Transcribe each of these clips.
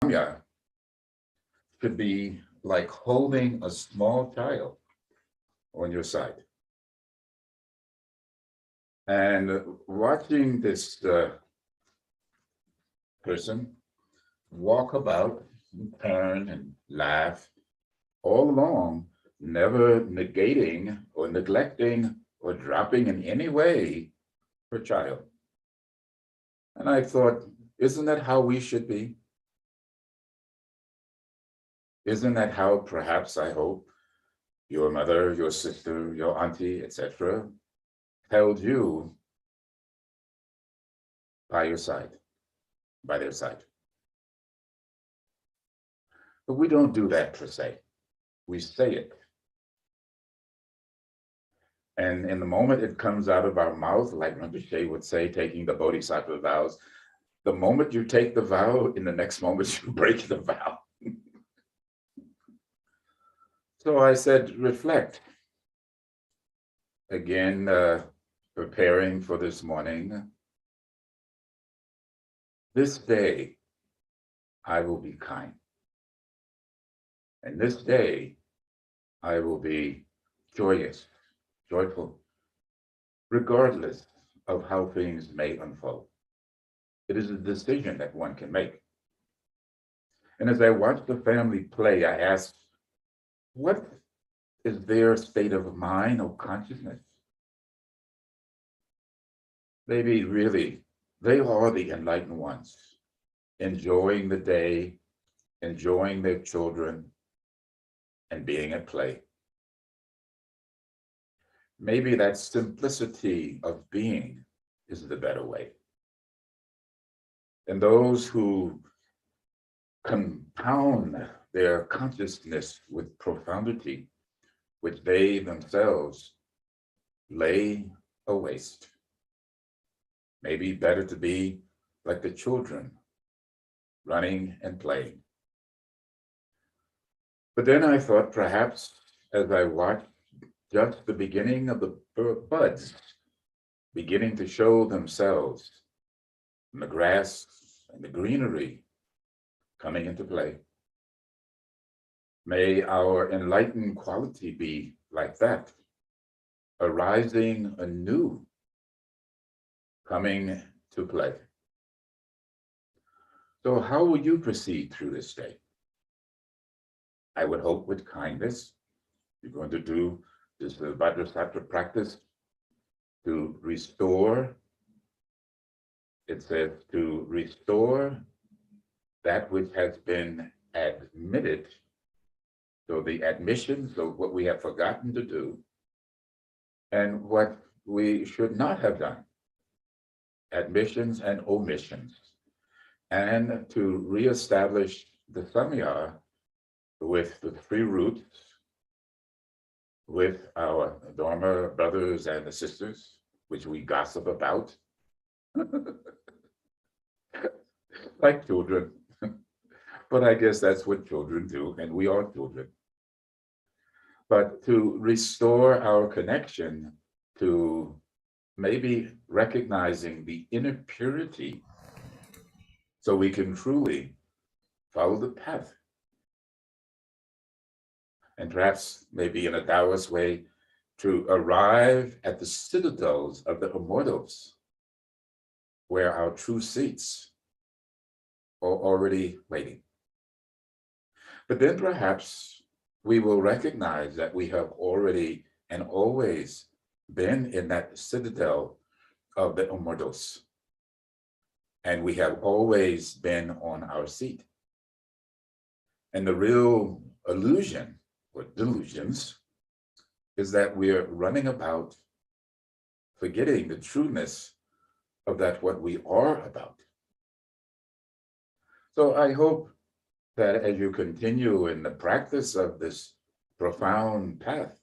samya should be like holding a small child on your side and watching this person walk about, turn and laugh all along, never negating or neglecting or dropping in any way her child. And I thought, isn't that how we should be? Isn't that how perhaps I hope your mother, your sister, your auntie, etc., held you by your side, by their side? But we don't do that per se. We say it. And in the moment it comes out of our mouth, like Rinpoche would say, taking the bodhisattva vows, the moment you take the vow, in the next moment you break the vow. So I said, reflect. Again, preparing for this morning. This day, I will be kind. And this day, I will be joyous, joyful, regardless of how things may unfold. It is a decision that one can make. And as I watched the family play, I asked, what is their state of mind or consciousness? Maybe really, they are the enlightened ones, enjoying the day, enjoying their children, and being at play. Maybe that simplicity of being is the better way. And those who compound their consciousness with profundity, which they themselves lay waste. Maybe better to be like the children, running and playing. But then I thought perhaps as I watched just the beginning of the buds beginning to show themselves in the grass and the greenery coming into play, may our enlightened quality be like that, arising anew, coming to play. So how will you proceed through this day? I would hope with kindness. You're going to do this Vajrasattva practice to restore. It says to restore that which has been admitted. So the admissions of what we have forgotten to do and what we should not have done. Admissions and omissions. And to reestablish the samya with the three roots, with our Dharma brothers and sisters, which we gossip about, like children. But I guess that's what children do, and we are children. But to restore our connection to maybe recognizing the inner purity so we can truly follow the path. And perhaps maybe in a Taoist way, to arrive at the citadels of the immortals, where our true seats are already waiting. But then perhaps we will recognize that we have already and always been in that citadel of the immortals. And we have always been on our seat. And the real illusion or delusions is that we're running about forgetting the trueness of that what we are about. So I hope that as you continue in the practice of this profound path,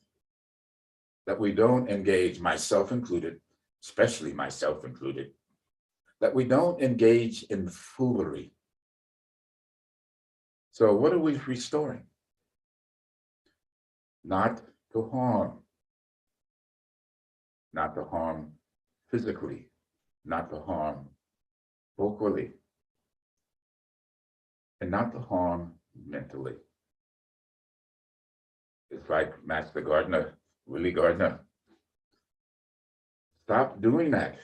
that we don't engage, myself included, especially myself included, that we don't engage in foolery. So what are we restoring? Not to harm. Not to harm physically, not to harm vocally, and not to harm mentally. It's like Master Gardner, Willie Gardner. Stop doing that.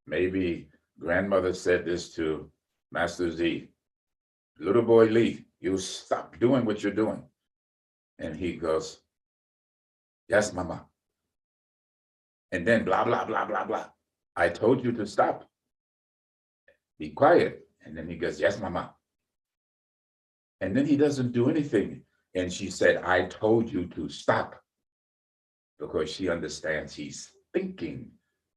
Maybe grandmother said this to Master Z, little boy Lee, you stop doing what you're doing. And he goes, yes, mama. And then blah, blah, blah, blah, blah. I told you to stop. Be quiet. And then he goes, yes, mama. And then he doesn't do anything. And she said, I told you to stop. Because she understands he's thinking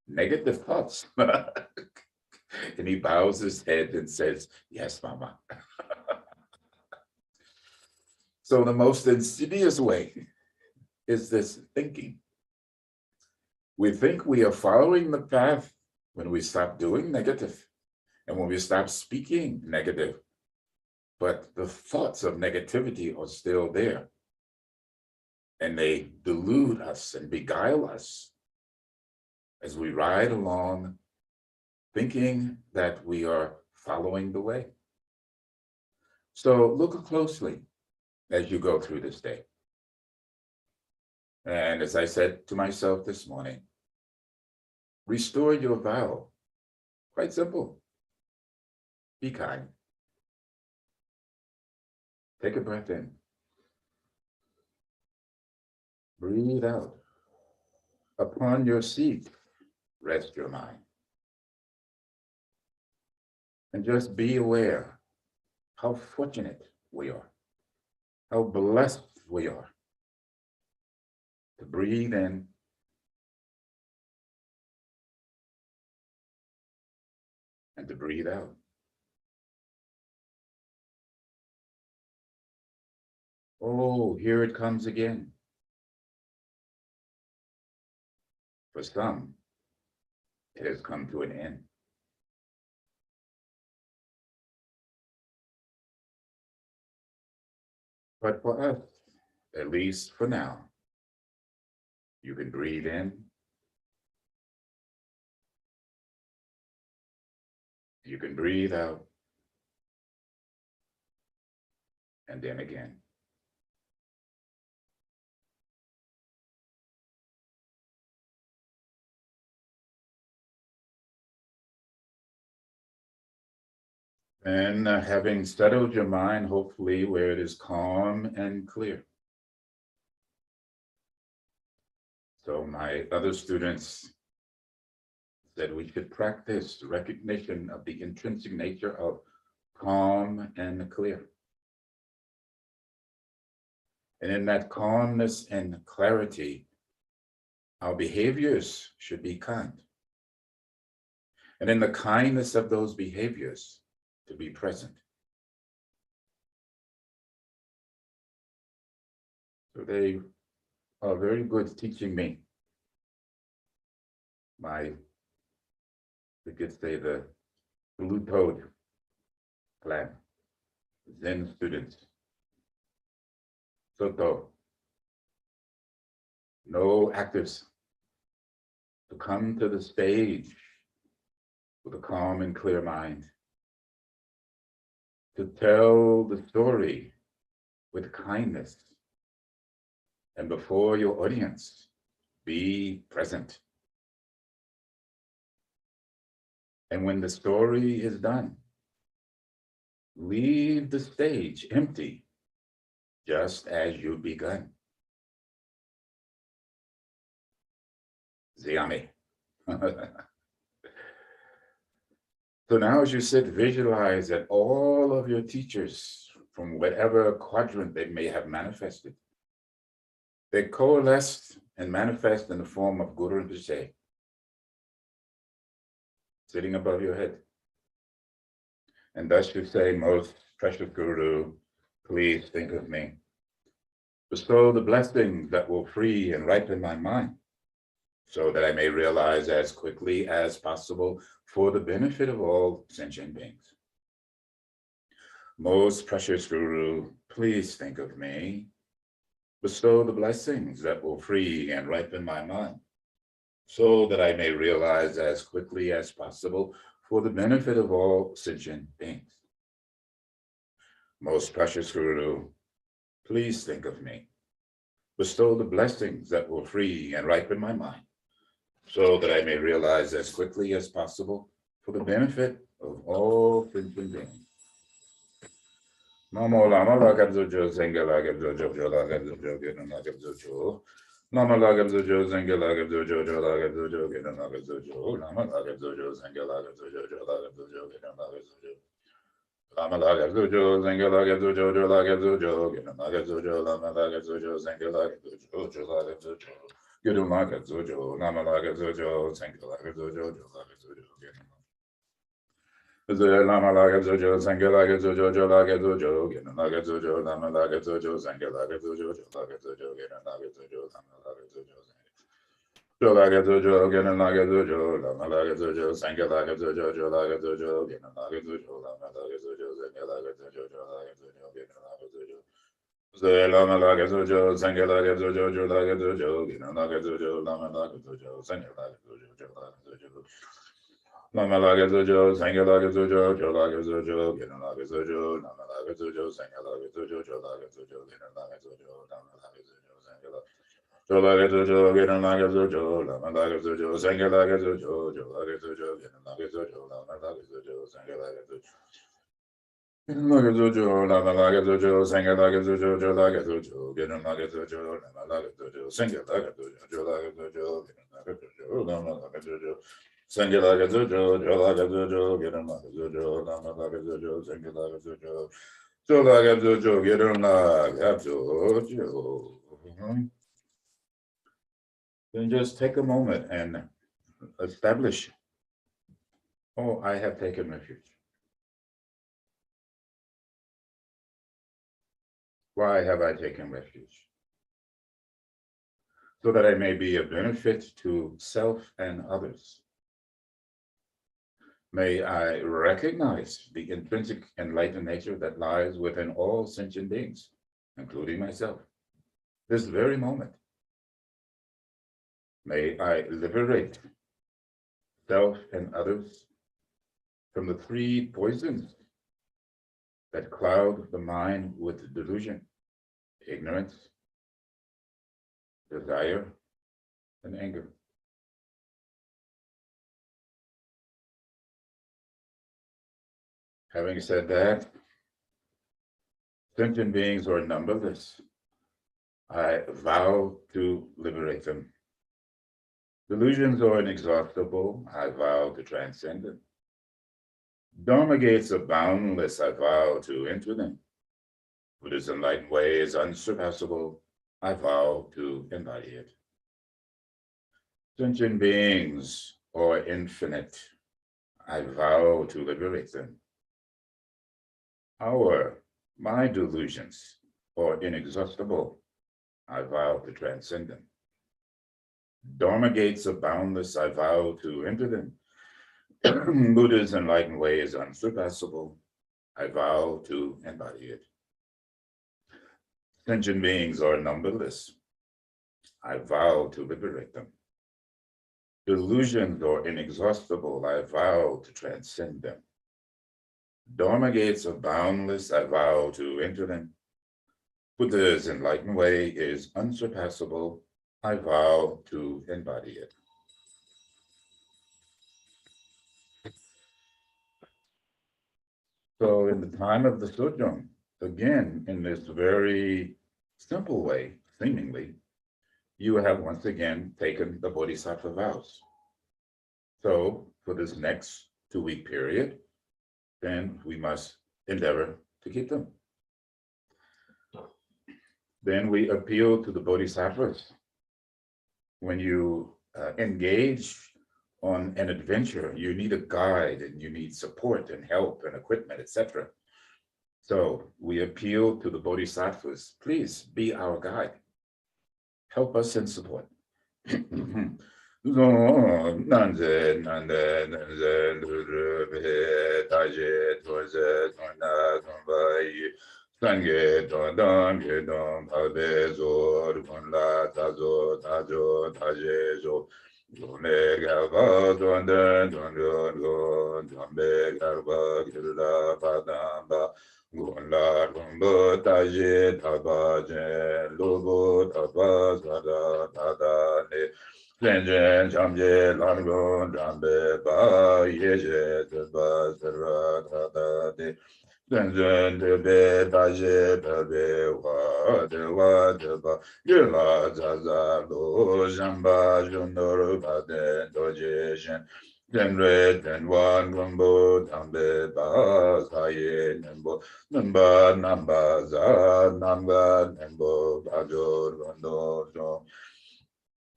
negative thoughts. And he bows his head and says, yes, mama. So the most insidious way is this thinking. We think we are following the path when we stop doing negative and when we stop speaking negative, but the thoughts of negativity are still there. And they delude us and beguile us as we ride along thinking that we are following the way. So look closely as you go through this day. And as I said to myself this morning, restore your vow. Quite simple. Be kind. Take a breath in. Breathe out. Upon your seat, rest your mind. And just be aware how fortunate we are, how blessed we are to breathe in and to breathe out. Oh, here it comes again. For some, it has come to an end. But for us, at least for now, you can breathe in, you can breathe out, and then again. And having settled your mind, hopefully where it is calm and clear. So my other students said we should practice recognition of the intrinsic nature of calm and clear. And in that calmness and clarity, our behaviors should be kind. And in the kindness of those behaviors, to be present. So they are very good teaching me we could say the blue toad plan, Zen students. Soto, no actors, to come to the stage with a calm and clear mind, to tell the story with kindness, and before your audience, be present. And when the story is done, leave the stage empty, just as you begun. Ziami. So now as you sit, visualize that all of your teachers, from whatever quadrant they may have manifested, they coalesced and manifest in the form of Guru Rinpoche, sitting above your head. And thus you say, most precious Guru, please think of me. Bestow the blessings that will free and ripen my mind, so that I may realize as quickly as possible for the benefit of all sentient beings. Most precious Guru, please think of me. Bestow the blessings that will free and ripen my mind, so that I may realize as quickly as possible for the benefit of all sentient beings. Most precious Guru, please think of me. Bestow the blessings that will free and ripen my mind, so that I may realize as quickly as possible for the benefit of all thinking beings. Namo Lama Lagabzojo Zengala Gabzojo Jola Gabzojo Gidana Gabzojo. Lama Lagabzojo Zengala Gabzojo Jola Gabzojo Gidana Gabzojo. Lama Lagabzojo Zengala Gabzojo Jola Gabzojo Gidana Gabzojo. Lama Lagabzojo Zengala Gabzojo Jola Gabzojo Gidana Gabzojo. Lama Lagabzojo Zengala Gabzojo Jola Gabzojo. Gidana Gabzojo. Lama Lagabzojo Zengala Gabzojo Jola Gabzojo Gidana. Lama Laga Zojo, Sangalaga Zojo, Jolaga Zojo, Genalaga Zojo, Lama Laga Zojo, Sangalaga Zojo, Jolaga Zojo, Genalaga Zojo, Lama Laga Zojo, Jolaga Zojo, Genalaga Zojo, Lama Laga Zojo, Sangalaga Zojo, Jolaga Zojo, Genalaga Zojo, Lama Laga Zojo, Sangalaga Zojo, Jolaga Zojo, Genalaga Zojo. Lama Laga Zojo, Sangalaga Zojo, Jolaga Zojo, Genalaga Zojo, Lama Laga Zojo, Sangalaga Zojo, Jolaga Zojo. Lama Laga Zojo, Sangalaga Zojo, Jolaga Zojo, Genalaga Zojo, Lama Laga Zojo, Sangalaga Zojo, Jolaga Zojo, Genalaga Zojo, Lama Laga Zojo, Sangalaga Jolaga Zojo, Genalaga Zojo, Lama Laga Zojo, Sangalaga Zojo, Jolaga Zojo, Genalaga Zojo, Lama Laga Zojo, Sangalaga Zojo. Genalaga Zojo, Lama Laga Zojo, Sangalaga Zojo, Jolaga Zojo, Genalaga Zojo, Lama Laga Zojo, Sangalaga Zojo, Jolaga Zojo, Genalaga Zojo, Lama Laga Zojo. Sangalaga Zojo, Jolaga Zojo, Genalaga Zojo, Lama Laga Zojo, Sangalaga Zojo, Jolaga Zojo, Genalaga Zojo. Then just take a moment and establish, oh, I have taken refuge. Why have I taken refuge? So that I may be of benefit to self and others. May I recognize the intrinsic enlightened nature that lies within all sentient beings, including myself, this very moment. May I liberate self and others from the three poisons that cloud the mind with delusion, ignorance, desire, and anger. Having said that, sentient beings are numberless. I vow to liberate them. Delusions are inexhaustible. I vow to transcend them. Dharma gates are boundless. I vow to enter them. Buddha's enlightened way is unsurpassable. I vow to embody it. Sentient beings are infinite. I vow to liberate them. My delusions are inexhaustible. I vow to transcend them. Dharma gates are boundless. I vow to enter them. Buddha's enlightened way is unsurpassable. I vow to embody it. Sentient beings are numberless. I vow to liberate them. Delusions are inexhaustible. I vow to transcend them. Dharma gates are boundless. I vow to enter them. Buddha's enlightened way is unsurpassable. I vow to embody it. So in the time of the Sojong, again, in this very simple way, seemingly, you have once again taken the Bodhisattva vows. So for this next 2-week period, then we must endeavor to keep them. Then we appeal to the Bodhisattvas. When you engage on an adventure, you need a guide and you need support and help and equipment, etc. So we appeal to the Bodhisattvas, please be our guide. Help us and support. Sange Dodam Gedom Albezo Bunla Tazo Tajo Tajezo Done Galva Donde Dondo Dombe Galva Gila Padamba Gula Gumbu Taji Taba Jen Lubu Taba Sada Tada Ne Jen Jamje Langun Jambe Ba Yeje Taba Sara Tada Ne Jen Debe Taji Tabe Wa Dewa Deba Yula Zaza Lu Jamba Junur Bade Doje Shen Denre Denwan Gumbu Dambe Ba Saye Nembo Namba za namba nembo bajo rondo jo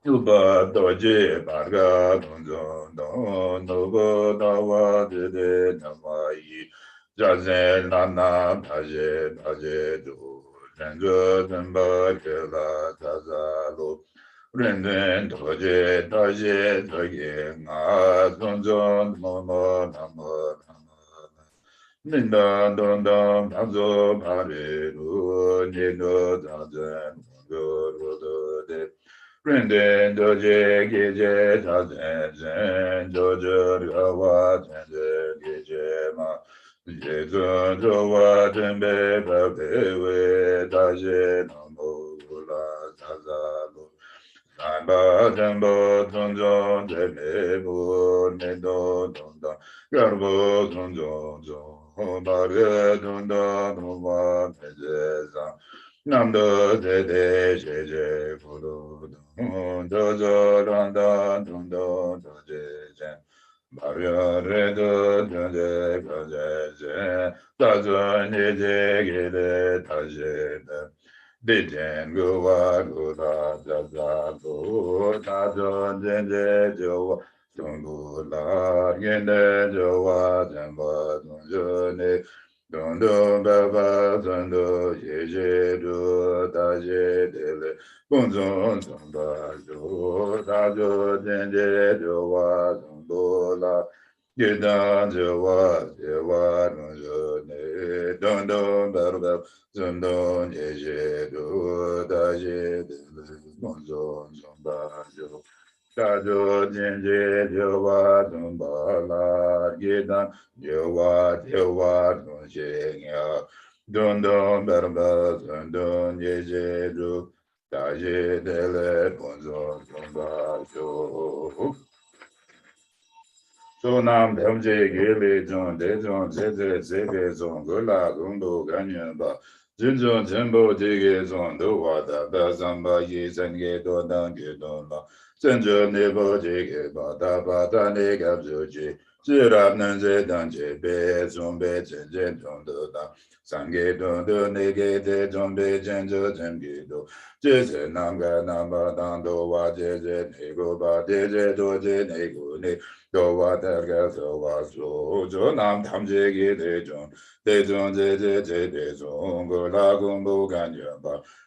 uba doje barga donjo no nobo dawa de namai jaze nana baje do renjo zemba kela tazalo renden doje doge nga donjo momo namo Ninda donda bazo pare ru nido zazen guru de rende doje geje zazen zen doje gawa zen geje ma jezo jowa dembe babe we daje namo la zazalu Samba Jambo Zonjo Demebu Nedo Donda Garbo Zonjo Bare Donda Numa Tejeza Namdo Dede Jeje Furu Dojo Randa Dondo Doje Maria Redo Donde Gaje Dazo Nije Gede Taje Dijen guwa guda jaja gu tajo jenje jowa tungu la gende jowa jamba tunjo ne dondo baba zondo yeje du taje dele bunzon zomba jo tajo jenje jowa tungu la Gedan jowa jewa tunjo ne dondo baba Zondon yeje do da je de monzon zomba jo da jo jenje jo wa zomba la gedan jo wa don je ya don don berba zondon yeje do da je de le monzon zomba jo Sonam Damje Gili John Dejon Zeze Zebe Zon Gula Gumbo Ganyan Ba Jinjon Jimbo Jige Zon Duwa Da Bazamba Yi Zenge Do Dange Don La Zenjo Nebo Jige Ba Da Ba Da Ne Gab Zoji Jirab Nanze Danje Be Zombe Zenjen Don Do Da Sange Don Do Nege De Zombe Zenjo Zemge Do Jeze Nanga Namba Dando Wa Jeze Nego Ba Jeze Doje Nego Ne 여와 대가서 와서 저남 탐재기 대전 제제제 대전 거라고 뭐가냐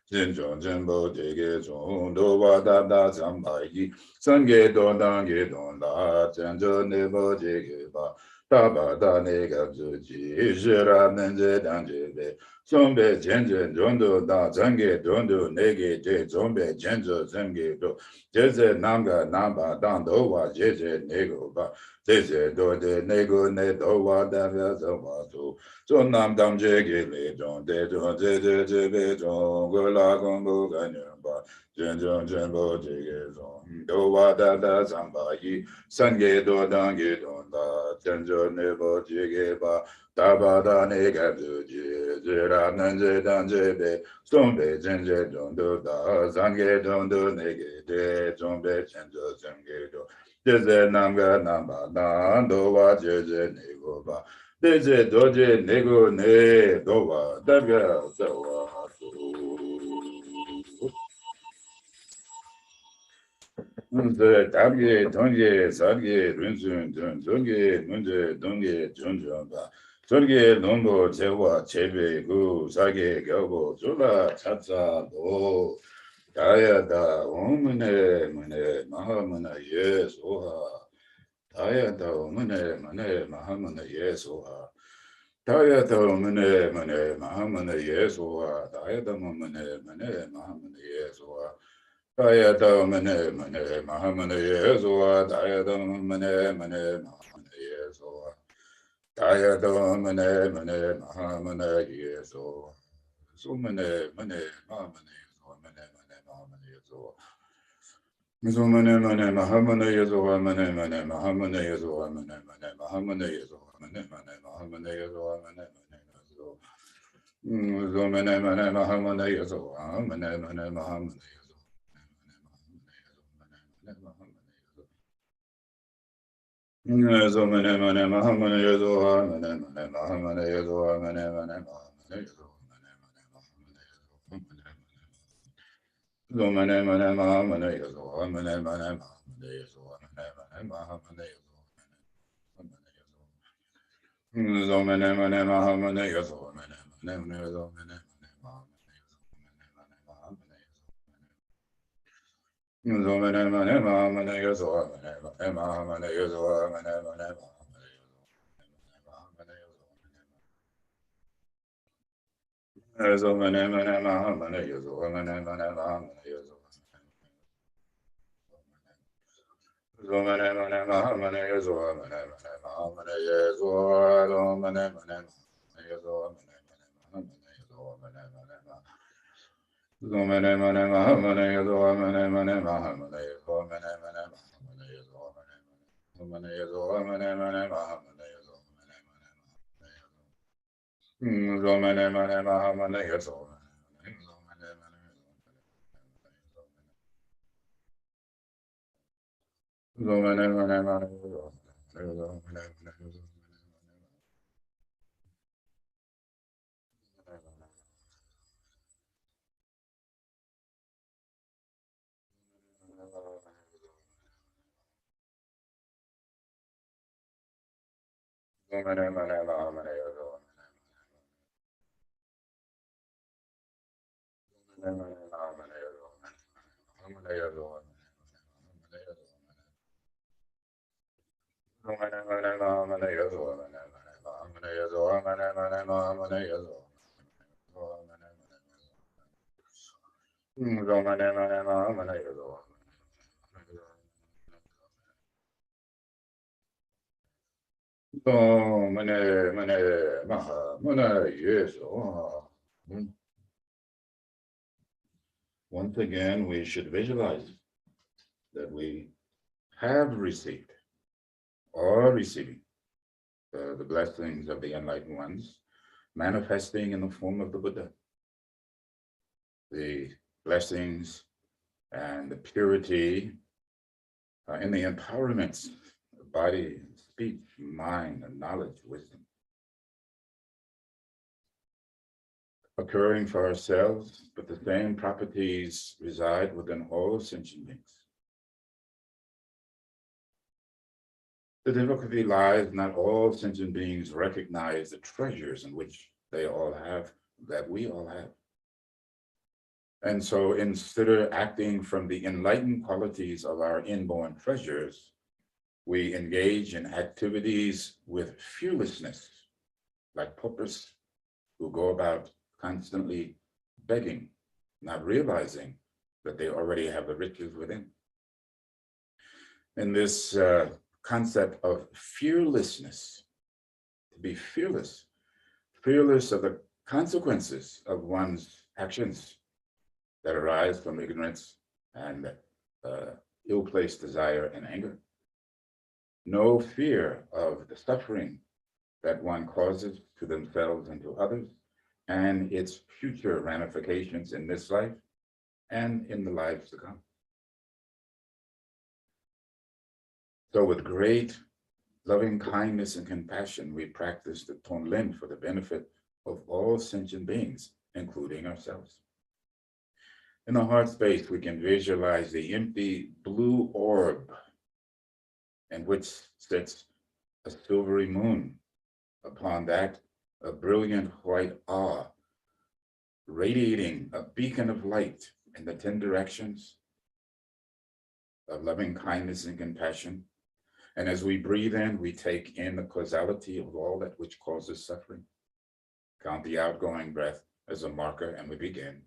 진전 전부 되게 정도와 다다 잠바이 선계도 단계도 나 전전에 뭐지게 봐 다바다 내가 주지 시라는 제 단계에 좀배 전전 정도 다 전계 정도 내게 제 좀배 전전 전계도 제제 남가 남바 당도와 제제 내고가 제제 도데 내고 내도와 다면서 와도 전남 담제게 좀 대전 제제 제배 좀 걸라고 가냐바 전전 전부 제게 좀 도와 다다 삼바이 산계도 당계도 다 전전 내버 제게 봐 다바다 내가 주지 제라는 제단 제배 좀배 전제 정도다 상계 정도 내게 대 좀배 전저 전계도 제제 남가 남바 난도와 제제 내고바 제제 도제 내고 내 도와 다가 서와 문제 담게 동게 사게 른순 전게 문제 동게 전전바 전게 농도 제와 제배 그 사게 겨고 졸라 찾자도 다야다 오문에 문에 마하문에 예소하 다야다 오문에 문에 마하문에 예소하 다야다 오문에 문에 마하문에 예소하 다야다 오문에 문에 마하문에 예소하 다야다 오문에 문에 마하문에 예소하 다야다 오문에 문에 마하문에 예소하 Daya do mane mane mahamane yeso. So mane mane mahamane yeso mane mane mahamane yeso. So mane mane mahamane yeso mane mane mahamane yeso mane mane mahamane yeso mane mane mahamane yeso mane mane yeso. So mane mane mahamane yeso mane mane mahamane yeso. So mane mane mahamane yeso mane mane mahamane yeso mane mane mahamane yeso mane mane mahamane yeso. So mane mane mahamane yeso mane mane mahamane yeso mane mane mahamane yeso mane mane yeso. So mane mane mahamane yeso mane mane mane yeso mane mane mahamane yeso mane mane mahamane yeso. So mane mane mahamane yeso mane mane mahamane yeso mane mane mahamane yeso. So mane mane mahamane yeso mane mane mahamane yeso. So mane mane mahamane yeso mane mane mahamane yeso mane mane mahamane yeso mane mane mahamane yeso mane mane mahamane. So mane mane mahamane yeso mane mane mahamane yeso mane mane mahamane yeso mane mane yeso mane mane mahamane yeso mane mane mahamane yeso. So mane mane mahamane yeso mane mane mane. So mane mane mane yeso mane mane. So mane mane mahamane yeso mane mane mahamane yeso mane yeso mane yeso. So mane mane mahamane yeso mane mane mahamane yeso mane mane mahamane yeso. So mane mane mahamane yeso. So mane mane mahamane yeso. Once again, we should visualize that we have received or receiving the blessings of the enlightened ones, manifesting in the form of the Buddha. The blessings and the purity in the empowerments of body, speech, mind, and knowledge, wisdom, occurring for ourselves, but the same properties reside within all sentient beings. The difficulty lies not all sentient beings recognize the treasures in which they all have, that we all have. And so instead of acting from the enlightened qualities of our inborn treasures, we engage in activities with fearlessness, like paupers who go about constantly begging, not realizing that they already have the riches within. In this concept of fearlessness, to be fearless, fearless of the consequences of one's actions that arise from ignorance and ill-placed desire and anger. No fear of the suffering that one causes to themselves and to others, and its future ramifications in this life and in the lives to come. So with great loving kindness and compassion, we practice the Tonglen for the benefit of all sentient beings, including ourselves. In the heart space, we can visualize the empty blue orb in which sits a silvery moon. Upon that, a brilliant white awe, radiating a beacon of light in the 10 directions of loving kindness and compassion. And as we breathe in, we take in the causality of all that which causes suffering. Count the outgoing breath as a marker, and we begin.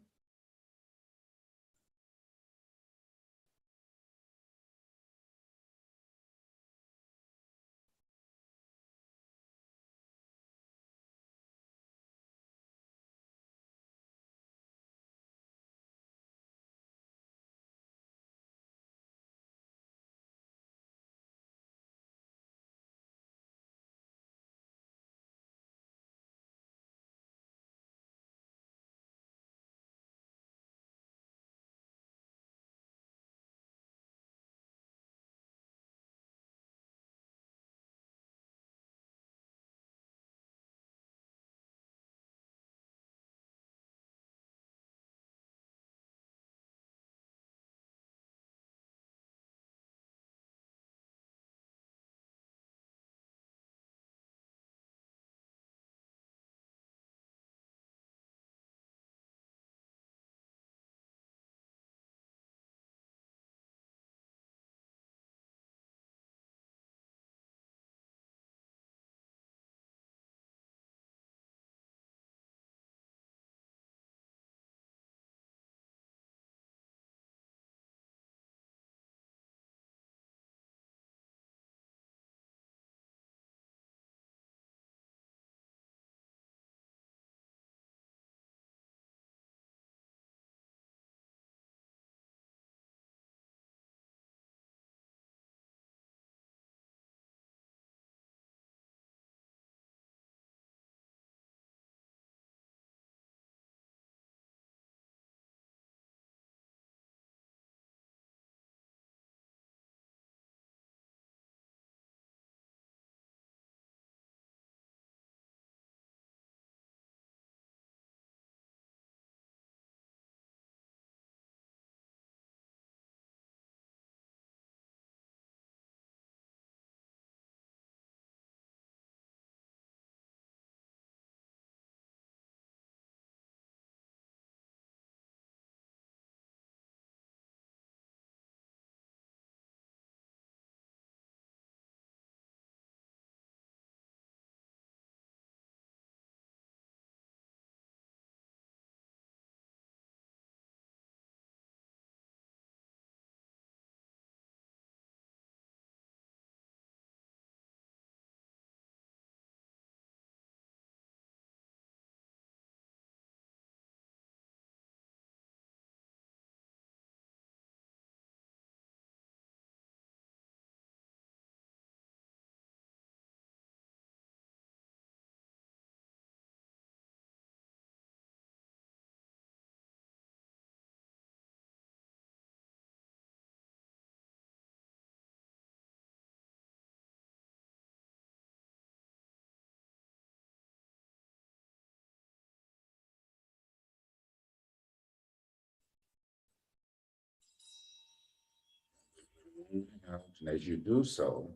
And as you do so,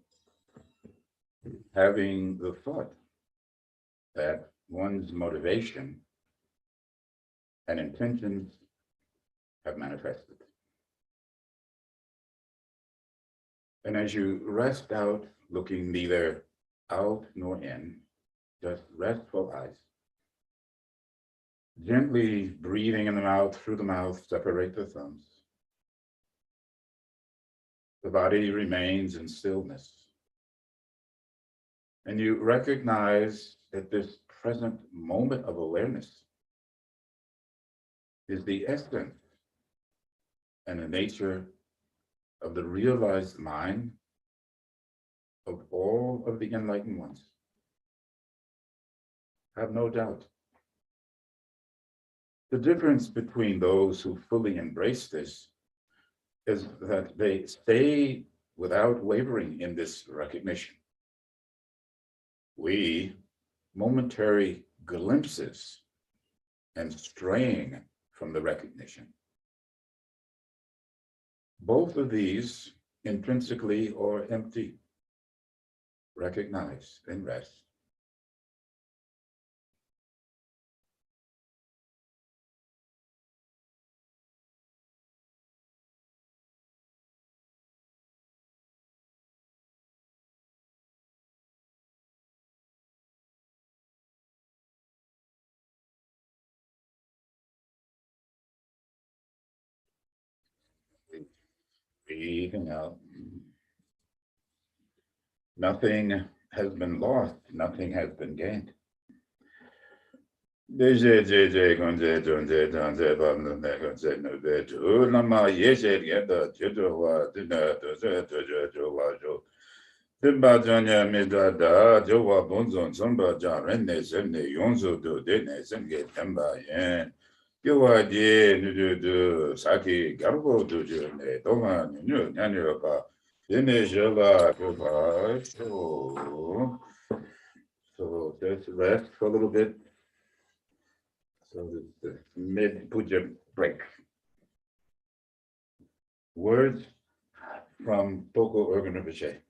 having the thought that one's motivation and intentions have manifested. And as you rest out, looking neither out nor in, just restful eyes, gently breathing in the mouth, through the mouth, separate the thumbs. The body remains in stillness. And you recognize that this present moment of awareness is the essence and the nature of the realized mind of all of the enlightened ones. Have no doubt. The difference between those who fully embrace this is that they stay without wavering in this recognition. We, momentary glimpses and straying from the recognition. Both of these, intrinsically or empty, recognize and rest. Breathing out. Nothing has been lost, nothing has been gained. So just rest for a little bit. So the mid puja break. Words from Toko Urban Rinpoche.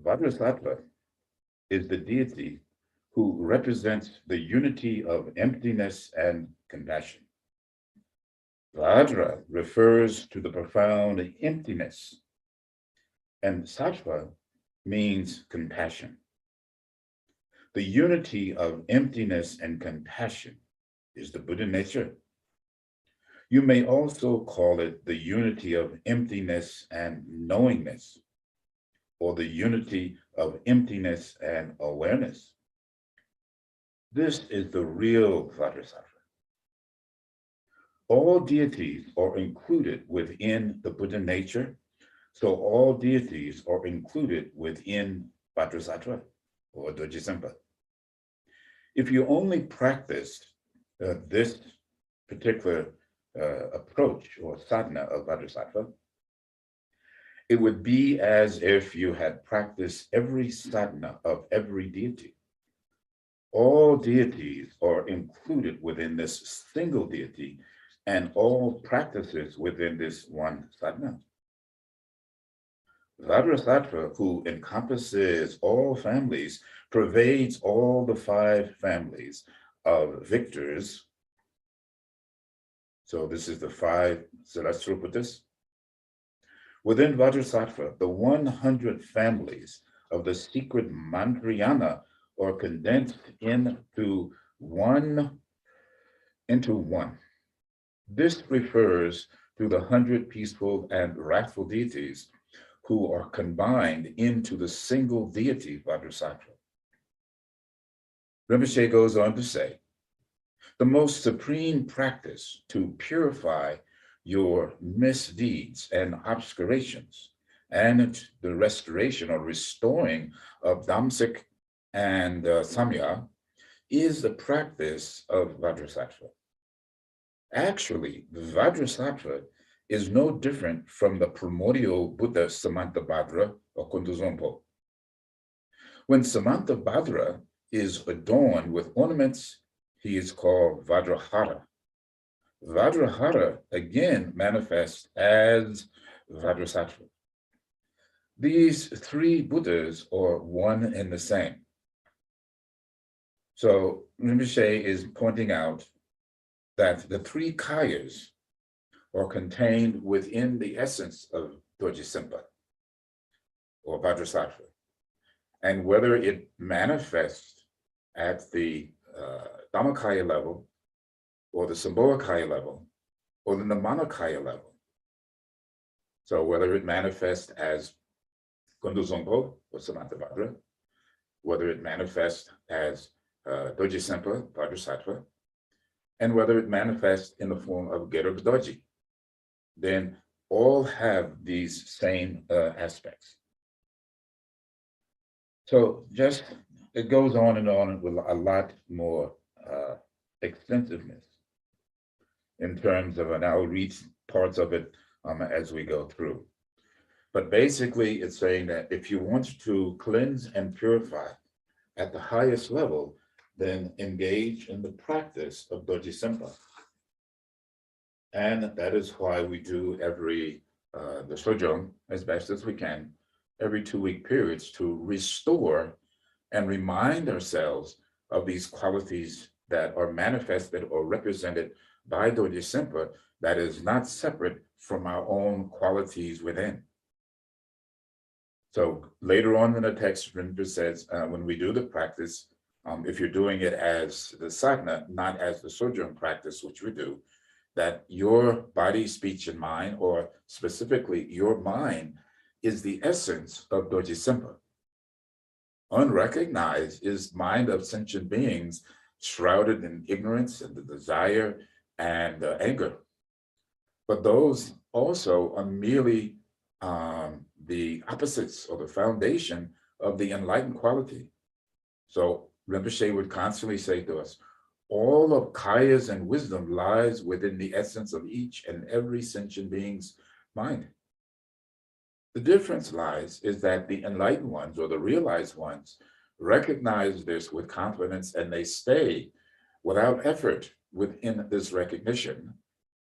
Vajrasattva is the deity who represents the unity of emptiness and compassion. Vajra refers to the profound emptiness, and sattva means compassion. The unity of emptiness and compassion is the Buddha nature. You may also call it the unity of emptiness and knowingness, or the unity of emptiness and awareness. This is the real Vajrasattva. All deities are included within the Buddha nature, so all deities are included within Vajrasattva or Dojisempa. If you only practice this particular approach or sadhana of Vajrasattva, it would be as if you had practiced every sadhana of every deity. All deities are included within this single deity and all practices within this one sadhana. Vajrasattva, who encompasses all families, pervades all the 5 families of victors. So this is the 5 celestial Buddhists. Within Vajrasattva, the 100 families of the secret Mantrayana are condensed into one. This refers to the 100 peaceful and wrathful deities who are combined into the single deity Vajrasattva. Rinpoche goes on to say, the most supreme practice to purify your misdeeds and obscurations and the restoration or restoring of Damsik and Samya is the practice of Vajrasattva. Actually, Vajrasattva is no different from the primordial Buddha Samantabhadra or Kunduzompo. When Samantabhadra is adorned with ornaments, he is called Vajrahara. Vajrahara again manifests as Vajrasattva. These three Buddhas are one and the same. So Rinpoche is pointing out that the three kayas are contained within the essence of Dorje Sempa or Vajrasattva. And whether it manifests at the Dhammakaya level, or the Sambhogakaya level, or the Nirmanakaya level. So whether it manifests as Gondozompo or Samantabhadra, whether it manifests as Dorje Sempa, Vajrasattva, and whether it manifests in the form of Gerub Dorje, then all have these same aspects. So just, it goes on and on with a lot more extensiveness in terms of, and I'll read parts of it as we go through. But basically it's saying that if you want to cleanse and purify at the highest level, then engage in the practice of Dorje Sempa. And that is why we do every, the Sojong, as best as we can, every 2-week periods to restore and remind ourselves of these qualities that are manifested or represented by Dorje Sempa that is not separate from our own qualities within. So later on in the text, Rinpoche says, when we do the practice, if you're doing it as the sadhana, not as the Sojong practice, which we do, that your body, speech, and mind, or specifically your mind, is the essence of Dorje Sempa. Unrecognized is mind of sentient beings shrouded in ignorance and the desire and anger. But those also are merely the opposites or the foundation of the enlightened quality. So Rinpoche would constantly say to us, all of kayas and wisdom lies within the essence of each and every sentient being's mind. The difference lies is that the enlightened ones or the realized ones recognize this with confidence and they stay without effort within this recognition.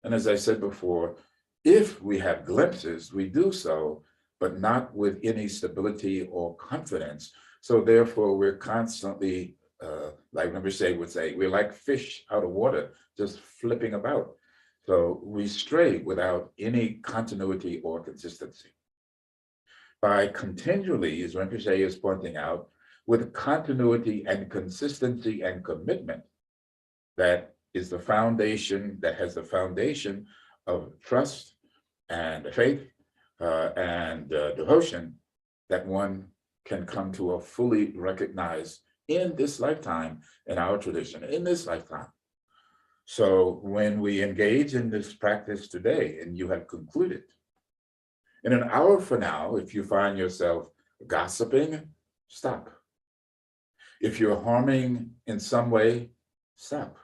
And as I said before, if we have glimpses, we do so, but not with any stability or confidence. So therefore, we're constantly, like Rinpoche would say, we're like fish out of water, just flipping about. So we stray without any continuity or consistency. By continually, as Rinpoche is pointing out, with continuity and consistency and commitment, that is the foundation, that has the foundation of trust and faith and devotion, that one can come to a fully recognized in this lifetime, in our tradition, in this lifetime. So when we engage in this practice today and you have concluded, in an hour from now, if you find yourself gossiping, stop. If you're harming in some way, stop.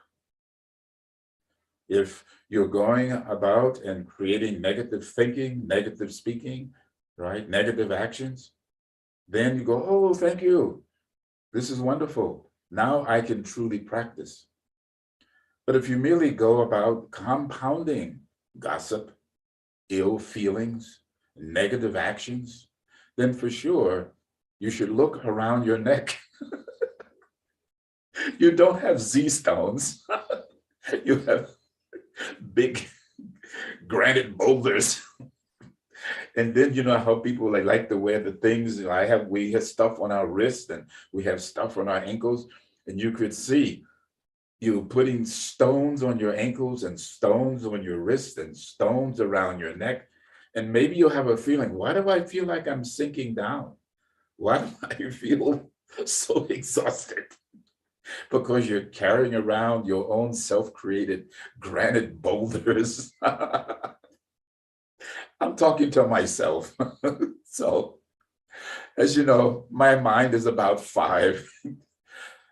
If you're going about and creating negative thinking, negative speaking, right, negative actions, then you go, oh, thank you. This is wonderful. Now I can truly practice. But if you merely go about compounding gossip, ill feelings, negative actions, then for sure, you should look around your neck. You don't have Z stones. You have big granite boulders. And then you know how people like to wear the things. We have stuff on our wrists and we have stuff on our ankles, and you could see you putting stones on your ankles and stones on your wrists and stones around your neck. And maybe you'll have a feeling, why do I feel like I'm sinking down? Why do I feel so exhausted? Because you're carrying around your own self-created granite boulders. I'm talking to myself. So, as you know, my mind is about 5.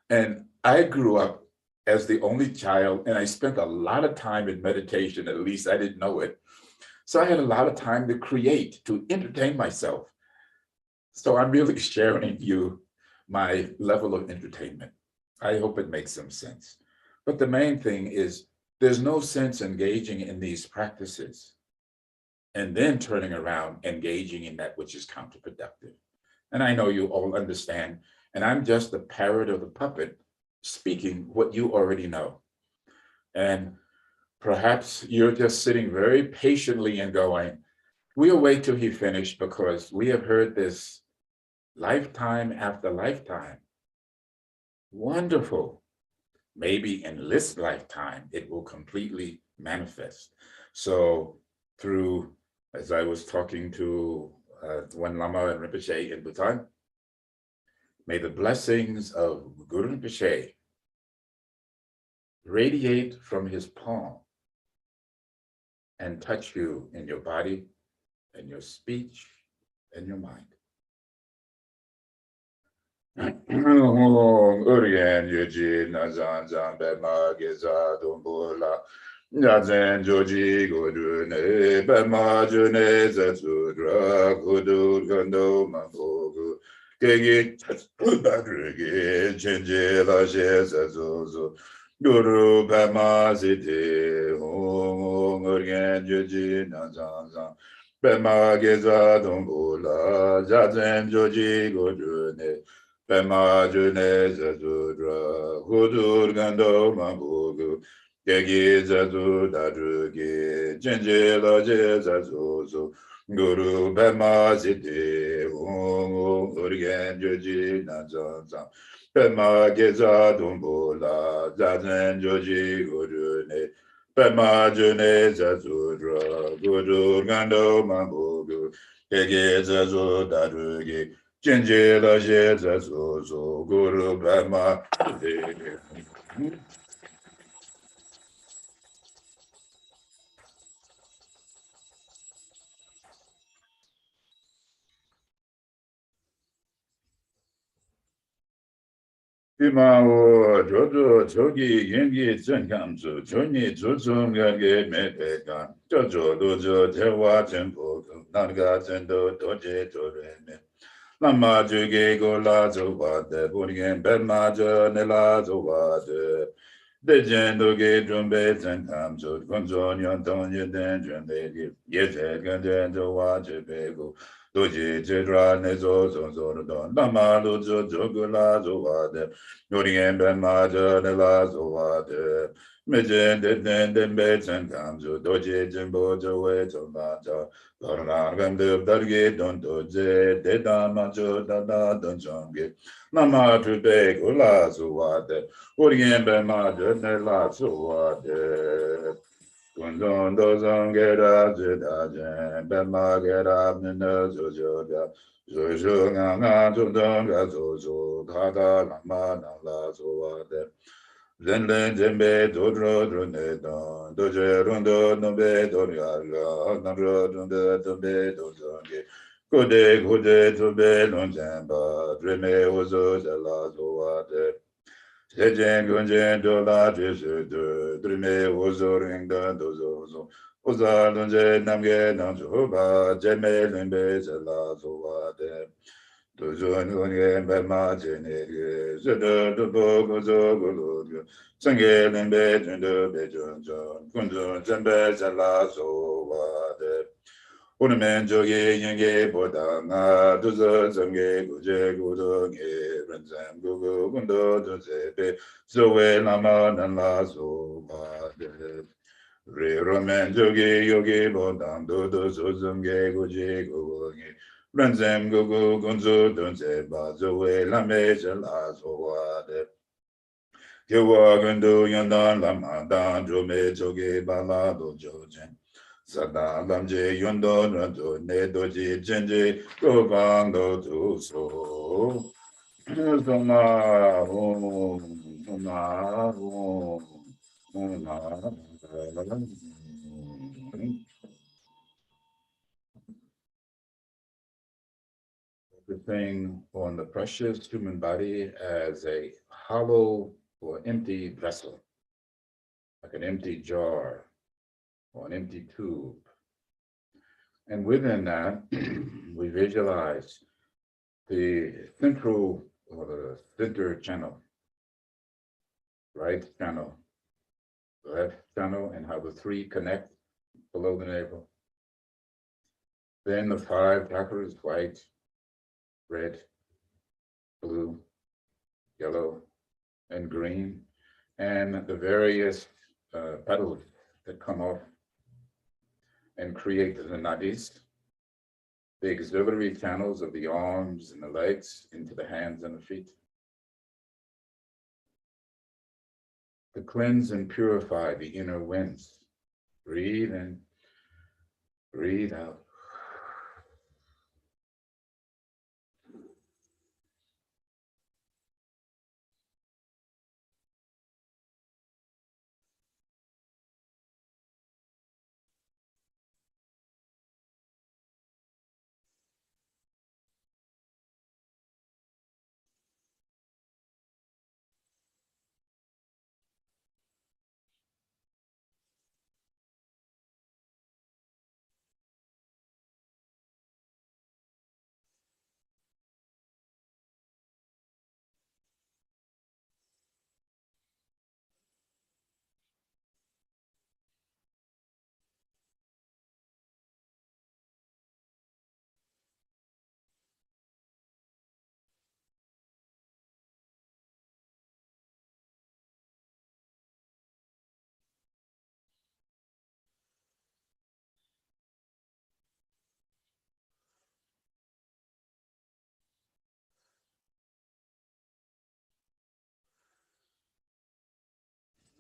And I grew up as the only child, and I spent a lot of time in meditation, at least I didn't know it. So I had a lot of time to create, to entertain myself. So I'm really sharing you my level of entertainment. I hope it makes some sense. But the main thing is there's no sense engaging in these practices and then turning around engaging in that which is counterproductive. And I know you all understand, and I'm just the parrot or the puppet speaking what you already know. And perhaps you're just sitting very patiently and going, we'll wait till he finished because we have heard this lifetime after lifetime. Wonderful. Maybe in this lifetime, it will completely manifest. So through, as I was talking to one Lama and Rinpoche in Bhutan, may the blessings of Guru Rinpoche radiate from his palm and touch you in your body and your speech and your mind. Urgen yuji nazan zan be ma geza dumbula nazen joji godu ne be ma june zetsu dra kudu gando mabogu kegi badrugi chenje la she zetsu guru be ma zite hong urgen yuji nazan zan be ma geza dumbula zazen joji godu ne Pema june zazudra, hudur gando mabugu, gegi zazu dadrugi, jenje laje zazuzu, guru pema ziti, urgen joji nazanzan, pema geza dumbula, zazen joji gurune, pema june zazudra, hudur gando mabugu, gegi zazu dadrugi, Jenje la je za zo zo guru brahma de. Pima wo jojo chogi gengi zenkam zu choni zuzum gange me te kan jojo dojo tewa tempo nanga zendo doje tore me. Lama juge go la zo wa de burgen ben ma jo ne la zo wa de de jen do ge drum be zen kam zo gon zo nyon don ye den jen de ge ye ze gan den zo wa je be go do je je dra ne zo zo zo do lama lo zo zo go la zo wa de burgen ben ma jo ne la zo wa de me jen de den be zen kam zo do je jen bo zo we zo ma zo Gandhi Dargi Don Doje, Deda Majo Dada Don Jongi, Nama Tube Gula Suwade, Urien Bemajo Nela Suwade, Kundon Dozongera Zidajen, Bemagera Nina Zojoda, Zojo Nanga Judonga Zozo, Kata Lama Nala Suwade. Zenlen zembe dodro drone don doje rondo nombe doriala namro dronde tombe dozonge kode kode tombe lonjamba dreme ozo zela zoade sejen gonjen dola jesu de dreme ozo ringa dozo oza lonje namge namjo ba jeme lembe zela zoade dozo ngonge bema jenege zede dobo gozo golo Sange lembe tendo bejon jon, kunzo zembe zala so wade. Unamen joge yenge boda nga, duzo zemge guje gudo nge, renzem gugu gundo doze be, zowe lama nanla so wade. Re romen joge yoge boda, dodo so zemge guje gugu nge, renzem gugu gunzo doze ba, zowe lame zala so wade. Kewa gendo yandan lama dan jome joge bala do jojen. Sada lamje yondo ranto ne doji jenje go bang do tu so. Soma hum, soma hum, soma thing on the precious human body as a hollow or empty vessel, like an empty jar or an empty tube. And within that, we visualize the central or the center channel, right channel, left channel, and how the three connect below the navel. Then the five chakras, white, red, blue, yellow, and green, and the various petals that come off and create the nadis, the auxiliary channels of the arms and the legs into the hands and the feet. To cleanse and purify the inner winds. Breathe in, breathe out.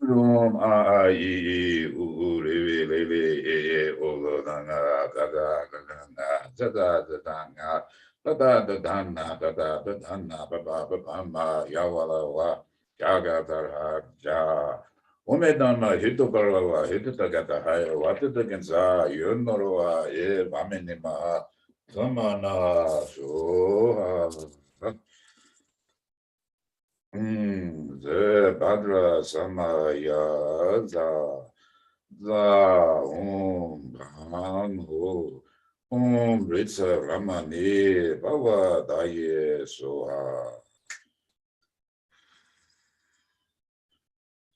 Rum a I u re le le o lo na na da da da da na da da da da na da da da da na da da da da na ba ba ba ba ma ya wa la wa ja ga da ha ja o me da na hito ka la wa hito ta ga da ha wa te te ken sa yun no ro wa e ba me ni ma sama na so ha the Badra Samaya za Bham Ho Ritsa Ramani Bhava Daye Soha.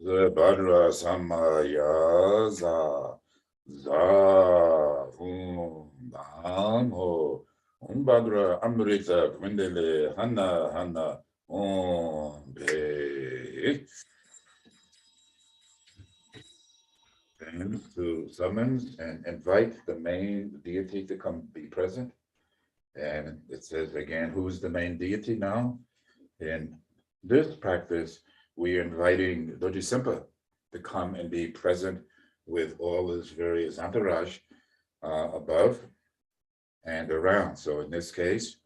The Badra Samaya za Bham Ho Badra Amrita Kwendele Hanna Be. And to summon and invite the main deity to come be present. And it says again, who's the main deity now? In this practice, we are inviting Dojisimpa to come and be present with all his various entourage above and around. So in this case,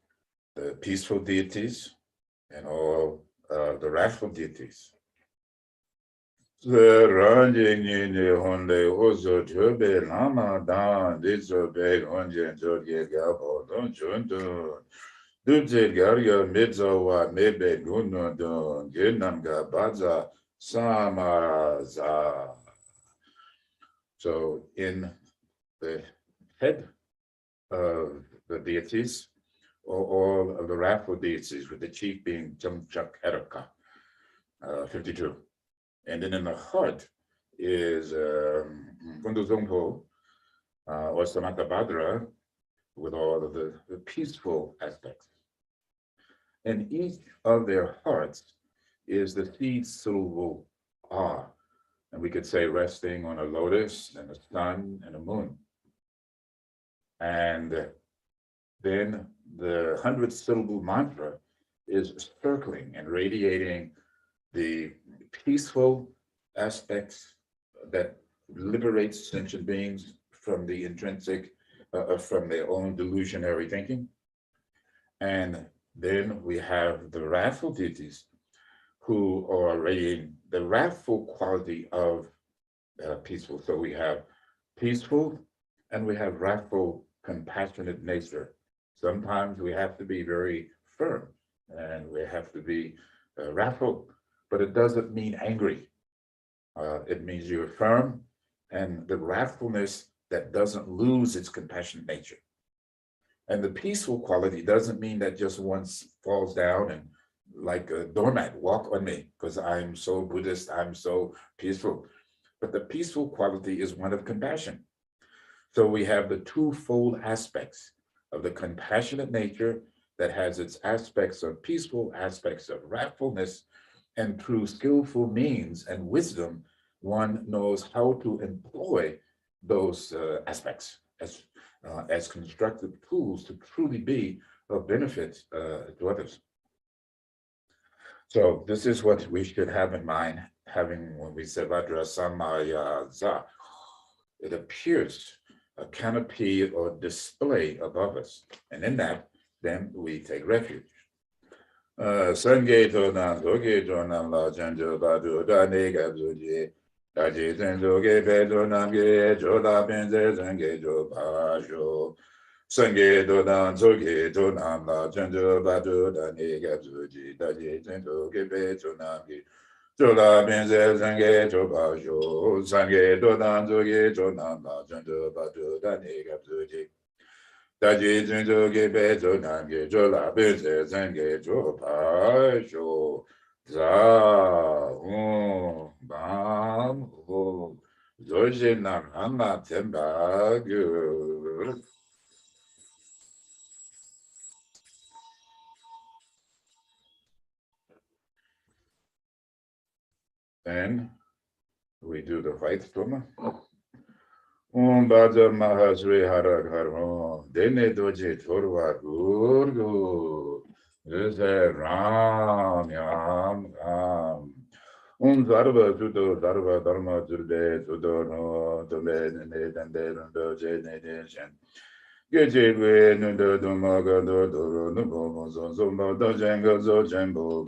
the peaceful deities and all the wrathful deities. The ranjing in the Honda also Tobe Lama down, this obey Honja Jorge Gabo, don't you do? Dubze Garga Midzowa Mebe Guno don, Ginanga Baza Samaza. So in the head of the deities, or all of the wrathful deities, with the chief being Jamchak Erika, 52. And then in the heart is Gundu Zongpo or Samantha Badra with all of the peaceful aspects. And each of their hearts is the seed syllable ah. And we could say resting on a lotus and a sun and a moon. And then the 100 syllable mantra is circling and radiating the peaceful aspects that liberates sentient beings from the intrinsic, from their own delusionary thinking. And then we have the wrathful deities who are radiating the wrathful quality of peaceful. So we have peaceful and we have wrathful, compassionate nature. Sometimes we have to be very firm and we have to be wrathful, but it doesn't mean angry. It means you're firm and the wrathfulness that doesn't lose its compassionate nature. And the peaceful quality doesn't mean that just one falls down and like a doormat, walk on me, because I'm so Buddhist, I'm so peaceful. But the peaceful quality is one of compassion. So we have the twofold aspects of the compassionate nature that has its aspects of peaceful, aspects of wrathfulness, and through skillful means and wisdom, one knows how to employ those aspects as constructive tools to truly be of benefit to others. So this is what we should have in mind, having when we say Vajra Samaya Za, it appears a canopy or display above us. And in that, then we take refuge. Sangye to nam soge to nam la chanjo badu da nega zuji. Daji zenzo ge pe to nam ge jo la benze zenge jo pa jo. Sangye to nam soge to nam la chanjo badu da nega zuji. Daji zenzo ge pe to nam ge jo la benze zenge jo pa jo. Sangye to nam soge to nam la chanjo badu da nega zuji. 다지 진저게 배조 남게 조라 배제 생게 조파쇼 자우 밤호 조제남 한나 템바그. Then we do the right Tuma. Baja Mahasri Harakarmo, Dene Doji Torwa Gurgu, Ram Yam Ram. Zarba Tudo Darba Dharma Turbe Tudo no Tube Nende Doje Nation. Geje Nudo Dumaga Doro Nubo Zomba Dojenga Zojembo.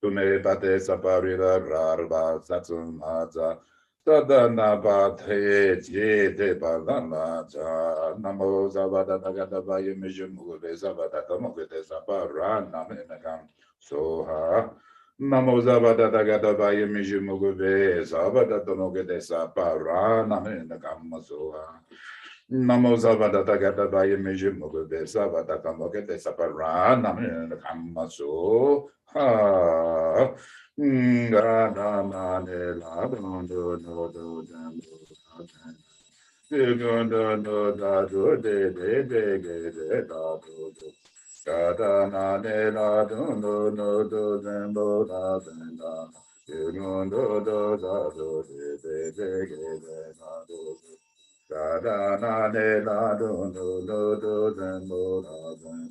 Tume pate saparila rarba satsumaza tadana pate jete palana cha namo zavada tagada vayu mijumuge zavada tamogete sapara namenagam soha namo zavada tagada vayu mijumuge zavada tamogete sapara namenagam soha. Namo Zavada Tagada Baya Mijimugu de Zavada Kamoke de Saparana Kamaso Ha Gana Mane Ladondo no do Segundo no da do de da do Gada Nane Ladondo no do Dembo da Denda Segundo do da do de da do. Da da na ne la do do zen bo da zen.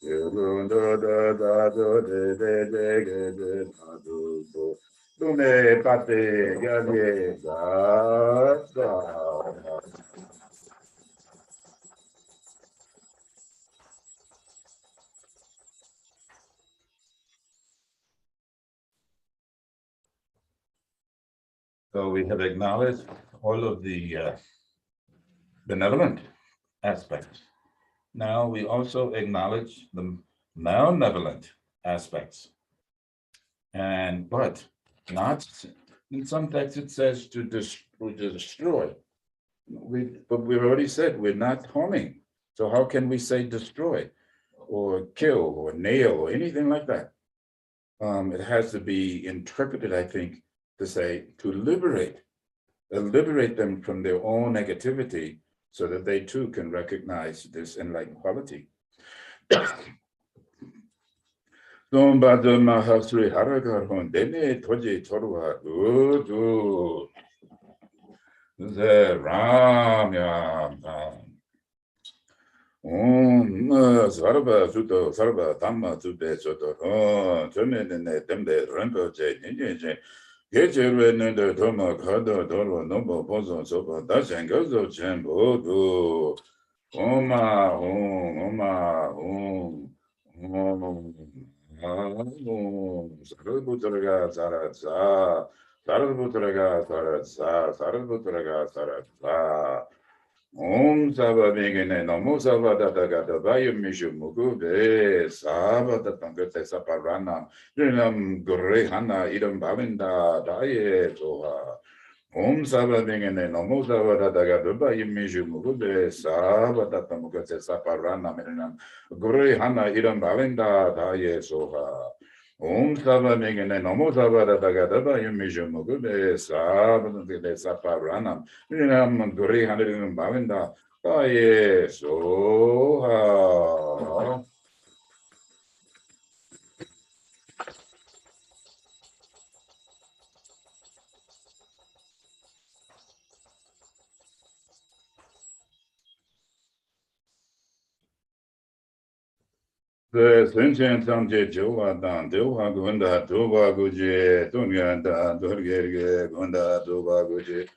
You do da do de da do do. Tu me pate galie da. So we have acknowledged all of the benevolent aspects. Now we also acknowledge the malevolent aspects. But not, in some texts it says to destroy. But we've already said we're not harming. So how can we say destroy or kill or nail or anything like that? It has to be interpreted, I think, to say to liberate them from their own negativity so that they too can recognize this enlightened quality. Dombada Mahasri Haragarhon Dene Toji Torwa Udu the Ram Yam Sarva Suto Sarva Dhamma Tube Soto Terminate Temde Rampo J Ninja Gejerwe Nende Toma Kada Doro Nobo Bozo Sopa Dashan Gozo Chambo Do Oma Oma Sarabutaraga Sarasa Sarabutaraga Sarasa Sarabutaraga Sarasa Saba Vigene Namo Saba Datagata Vayu Mishu Mugube Saba Tatangate Saparana Rinam Gurehana Idam Balinda Daye Soha Om Saba Bingene Nomo Saba Daga Duba Yimiju Mugube Saba Tatamukase Saparana Miranam Guri Hana Iram Balinda Daye Soha. Om Saba Bingene Nomo Saba Daga Duba Yimiju Mugube Saba Saparana Miranam Guri Hana Iram Balinda Daye Soha. The Sunchen Samje Jowa Dan Doha Gunda Doba Guji Dunga Durge Gunda Doba Guji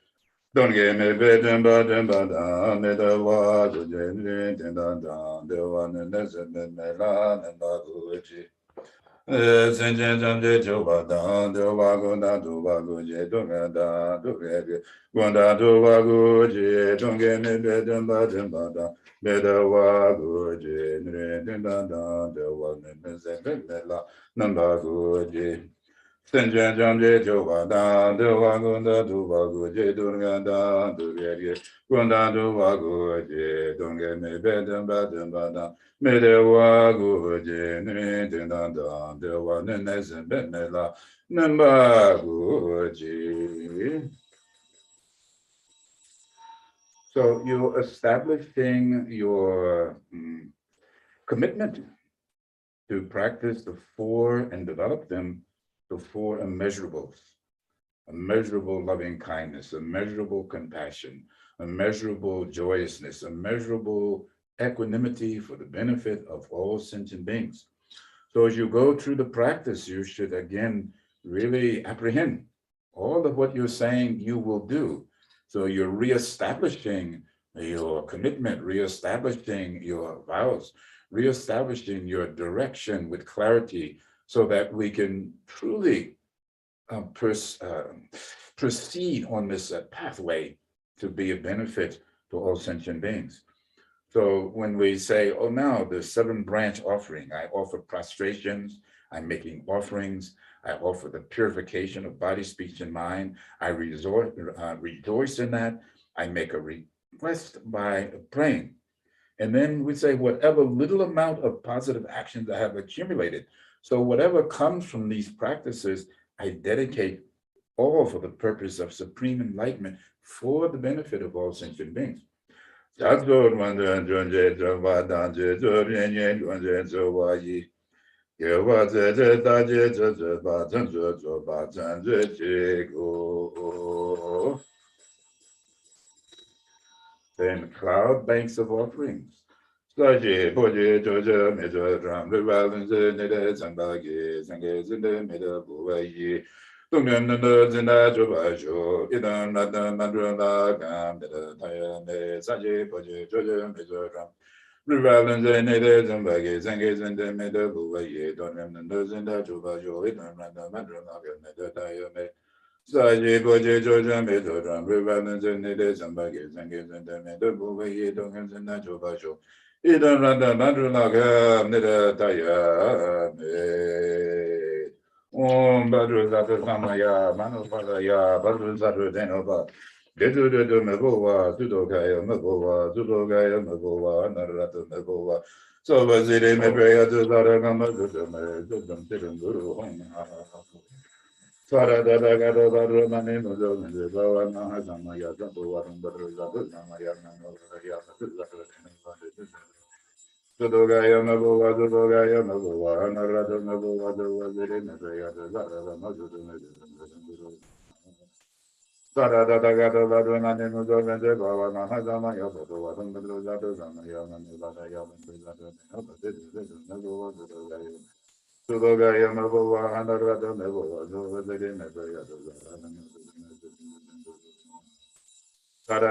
Dunge me Bedem Badem Bada Medawa Guji Denda Dewa Nezem Mela Nemba Guji Sunchen Samje Jowa Dan Doba Gunda Doba Guji Dunga Durge Gunda Doba Guji Dunge me Bedem Badem Bada Medawa Guji Denda Dewa Nezem Mela Nemba Guji Senja Jamje Joga Da Dewa Gunda Duba Guji Dunga Da Duge Gunda Duba Guji Dunga Me Bedem Badem Bada Medewa Guji Nri Dinda Da Dewa Nenezem Benela Nemba Guji. So you're establishing your commitment to practice the four and develop them, the four immeasurables. Immeasurable loving kindness, immeasurable compassion, immeasurable joyousness, immeasurable equanimity for the benefit of all sentient beings. So as you go through the practice, you should again really apprehend all of what you're saying you will do. So you're reestablishing your commitment, reestablishing your vows, reestablishing your direction with clarity so that we can truly proceed on this pathway to be a benefit to all sentient beings. So when we say, oh, now the 7-branch offering, I offer prostrations, I'm making offerings, I offer the purification of body, speech, and mind, I rejoice in that, I make a request by praying. And then we say, whatever little amount of positive actions I have accumulated. So whatever comes from these practices, I dedicate all for the purpose of supreme enlightenment for the benefit of all sentient beings. Then cloud banks of offerings. Slaje, Boje, Joja, Mejo, Ram, Rival, Nede, Zambagi, Zange, Zinde, Meda, Buayi, Tungan, Zinda, Jobajo, Idan, Nada, Mandra, Gam, Neda, Taya, Ne, Saje, Boje, Joja, Mejo, Ram, Rival, Nede, Zambagi, Zange, Zinde, Meda, Buayi, Tungan, Zinda, Jobajo, Idan, Nada, Mandra, Gam, Neda, Taya, Ne, Saji Boji Joja Medo Dram Rivalan Zenide Zambagi Zangi Zende Medo Buva Yedongan Zenda Jobajo Idan Randa Mandrulaga Nida Taya Me Om Badru Zata Samaya Manu Padaya Badru Zatu Denova Dedu Dedu Mebova Sudokaya Mebova Sudokaya Mebova Narata Mebova So Bazile Mebrea Zara Gama Zudame Zudam Tirum Guru Hong So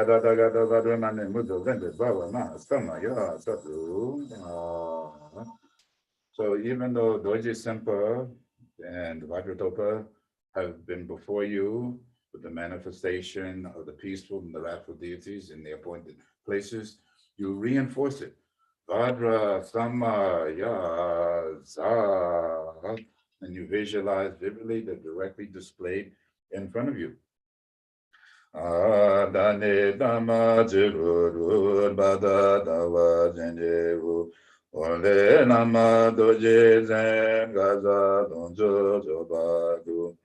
even though Doji Sempa and Vajratopa have been before you with the manifestation of the peaceful and the wrathful deities in the appointed places, you reinforce it. Vajra Sama Ya Za, and you visualize vividly, they're directly displayed in front of you. Adane dama jiru bada dawa jenjevu. Ole nama doje zen gaza donjo jobadu.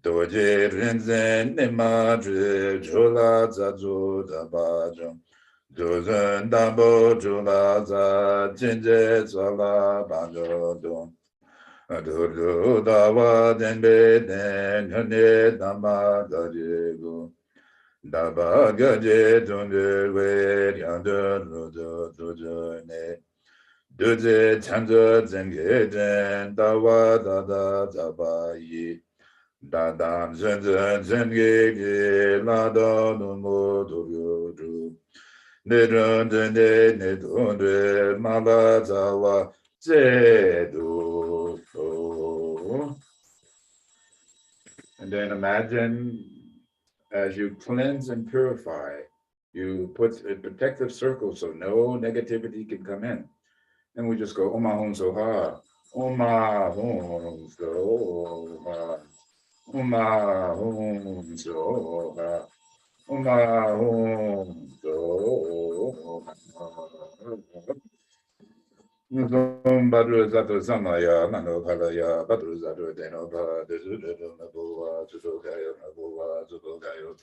Doje rinzen nema jola zazu dabajo. Dozen dabo jola za jenje zala banjo don. Adodo dawa denbe den hane dama dajegu. Daba gaje donde we yonder rojo dojo ne. Doje chanjo zenge jen dawa dada daba yi. Dadam zen zenge ge la da no mo do yo do. Ne don ne donde mala zawa ze do. And then imagine as you cleanse and purify, you put a protective circle so no negativity can come in. And we just go, Oma Hum Soha, Oma Hum Soha, Oma Hum Soha, Oma Hum Soha. Badru Zato Samaya, Mano Palaya, Badru Zato Deno Pa, Desudo Mabua, Tutogayo Mabua, Tutogayo.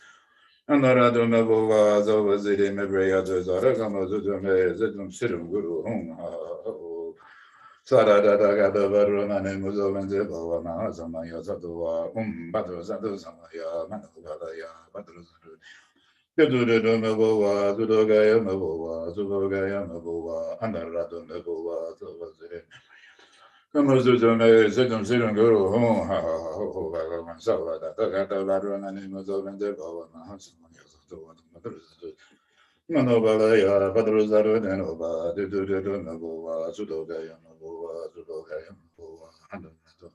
Anarado Mabua, Zovazidi Mebrea, Zarakama Zudume, Zedum Sidum Guru Hum. Sarada Gada Varunane Muzovenzibo, Mahasamaya Zatua, Badru Zato Samaya, Mano Palaya, Badru Zato. Dudu Mabua, Zudogaya Mabua, Zubogaya Mabua, Anarado Mabua, Zovazidi. Kamuzume Zedum Sidum Guru Hum, ha ha ha ho, Bhagavan Savada, Tagata Varunane Muzovenzibo, Mahasamaya Zatua, Madru Zato. Manobalaya, Padruzaru, Denova, Dudu Mabua, Sudogaya Mabua, Sudogaya Mabua, Ananato.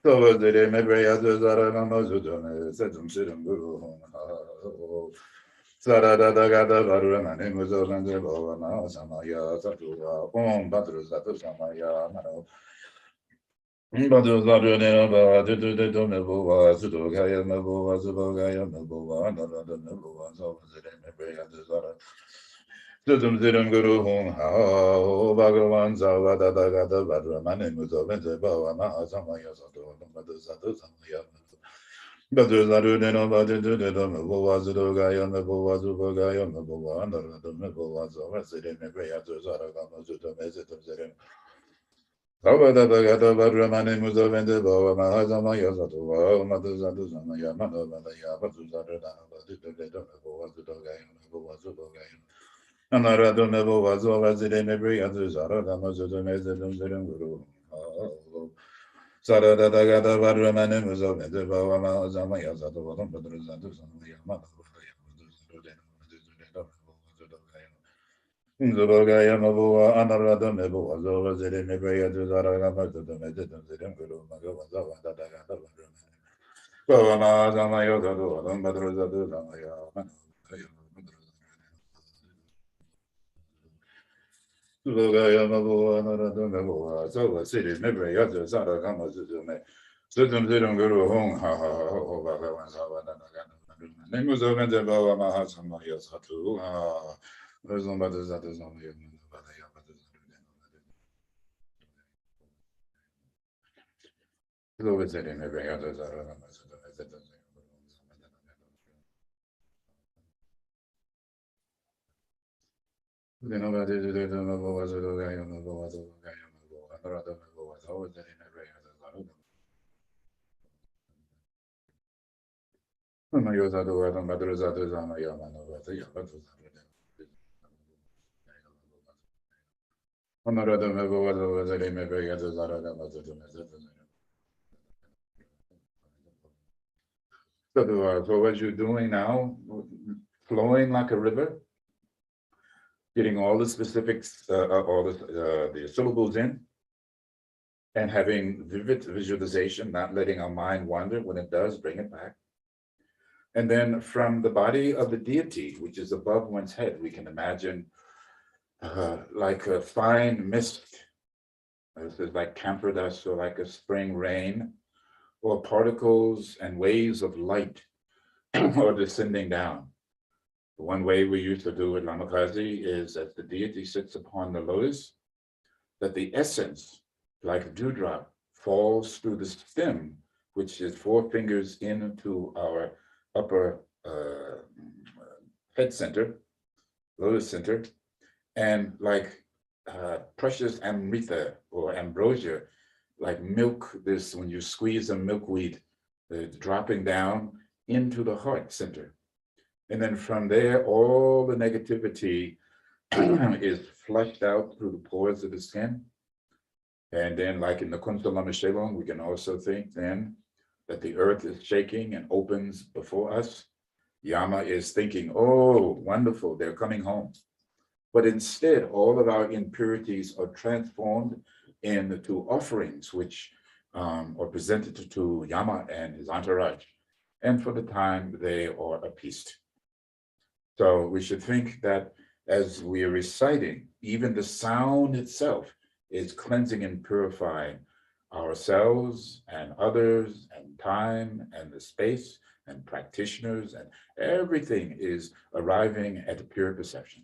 So the Mebrea Zara Namazudome, Setum Sidum Guru, Sarada Gada Varuna, Nimuzan Zebova, Samaya, Satua, Padruzatu Samaya, Mano. Badruzaru, Denova, Dudu Mabua, Sudogaya Mabua, Sudogaya Mabua, Another Mabua, so the Mebrea Zara. Dudum Zirum Guru Hum Hao Bhagavan Zavada Dagada Vadramani Muzovenze Bhava Mahasamaya Sato Madu Satu Samaya Badu Zaru Deno Badu Dudum Bhava Zudogaya Mabhava Zubogaya Mabhava Andaradum Mabhava Zavasiri Mabhaya Zara Gama Zudum Ezitum Zirim Zavada Dagada Vadramani Muzovenze Bhava Mahasamaya Sato Madu Satu Samaya Madu Vadaya Badu Zaru Dana Badu Dudum Bhava Zudogaya Mabhava Zubogaya Anarado Nebo was over the Nebri and the Zara, the Mazuda Mezadum Zedum Guru. Sarada Gada Vadraman was over the Bavama Zamaya Zato, but there is a Yamata. Zubogaya Mabua, Anarado Nebo was over the Nebri and the Zara, the Mezadum Zedum Guru, Magavazava, the Gada Vadraman. Bavama Zamaya Zato, but there is a Zamaya. Logaya Mabua, Narada Mabua, so city, never yet, Sara Kama Suzume. Sutum Zidum Guru Hong, ha ha ha, ho, Bhagavan Savana, name was over the Baba Mahasama Yasatu, ah, Rosumba de Zatazam, Lovis in every other Zara. You know, that is the Mabua was a guy on the Boa, the guy on the Boa, Narada was always in every other Zara. Mayozado, Adam Badrozado, Zama Yamano, Honorado Mabo was a maybe as a Zara was so what you're doing now, flowing like a river, getting all the specifics, all the syllables in, and having vivid visualization, not letting our mind wander. When it does, bring it back. And then from the body of the deity, which is above one's head, we can imagine like a fine mist. This is like camphor dust or like a spring rain, or particles and waves of light or descending down. One way we used to do it, Lamakazi, is that the deity sits upon the lotus, that the essence, like a dewdrop, falls through the stem, which is 4 fingers into our upper head center, lotus center, and like precious amrita or ambrosia, like milk, this when you squeeze a milkweed, dropping down into the heart center. And then from there, all the negativity is flushed out through the pores of the skin. And then, like in the Kunsthalama Shalom, we can also think then that the earth is shaking and opens before us. Yama is thinking, oh, wonderful, they're coming home. But instead, all of our impurities are transformed into offerings, which are presented to Yama and his entourage. And for the time, they are appeased. So we should think that as we are reciting, even the sound itself is cleansing and purifying ourselves and others and time and the space and practitioners, and everything is arriving at a pure perception.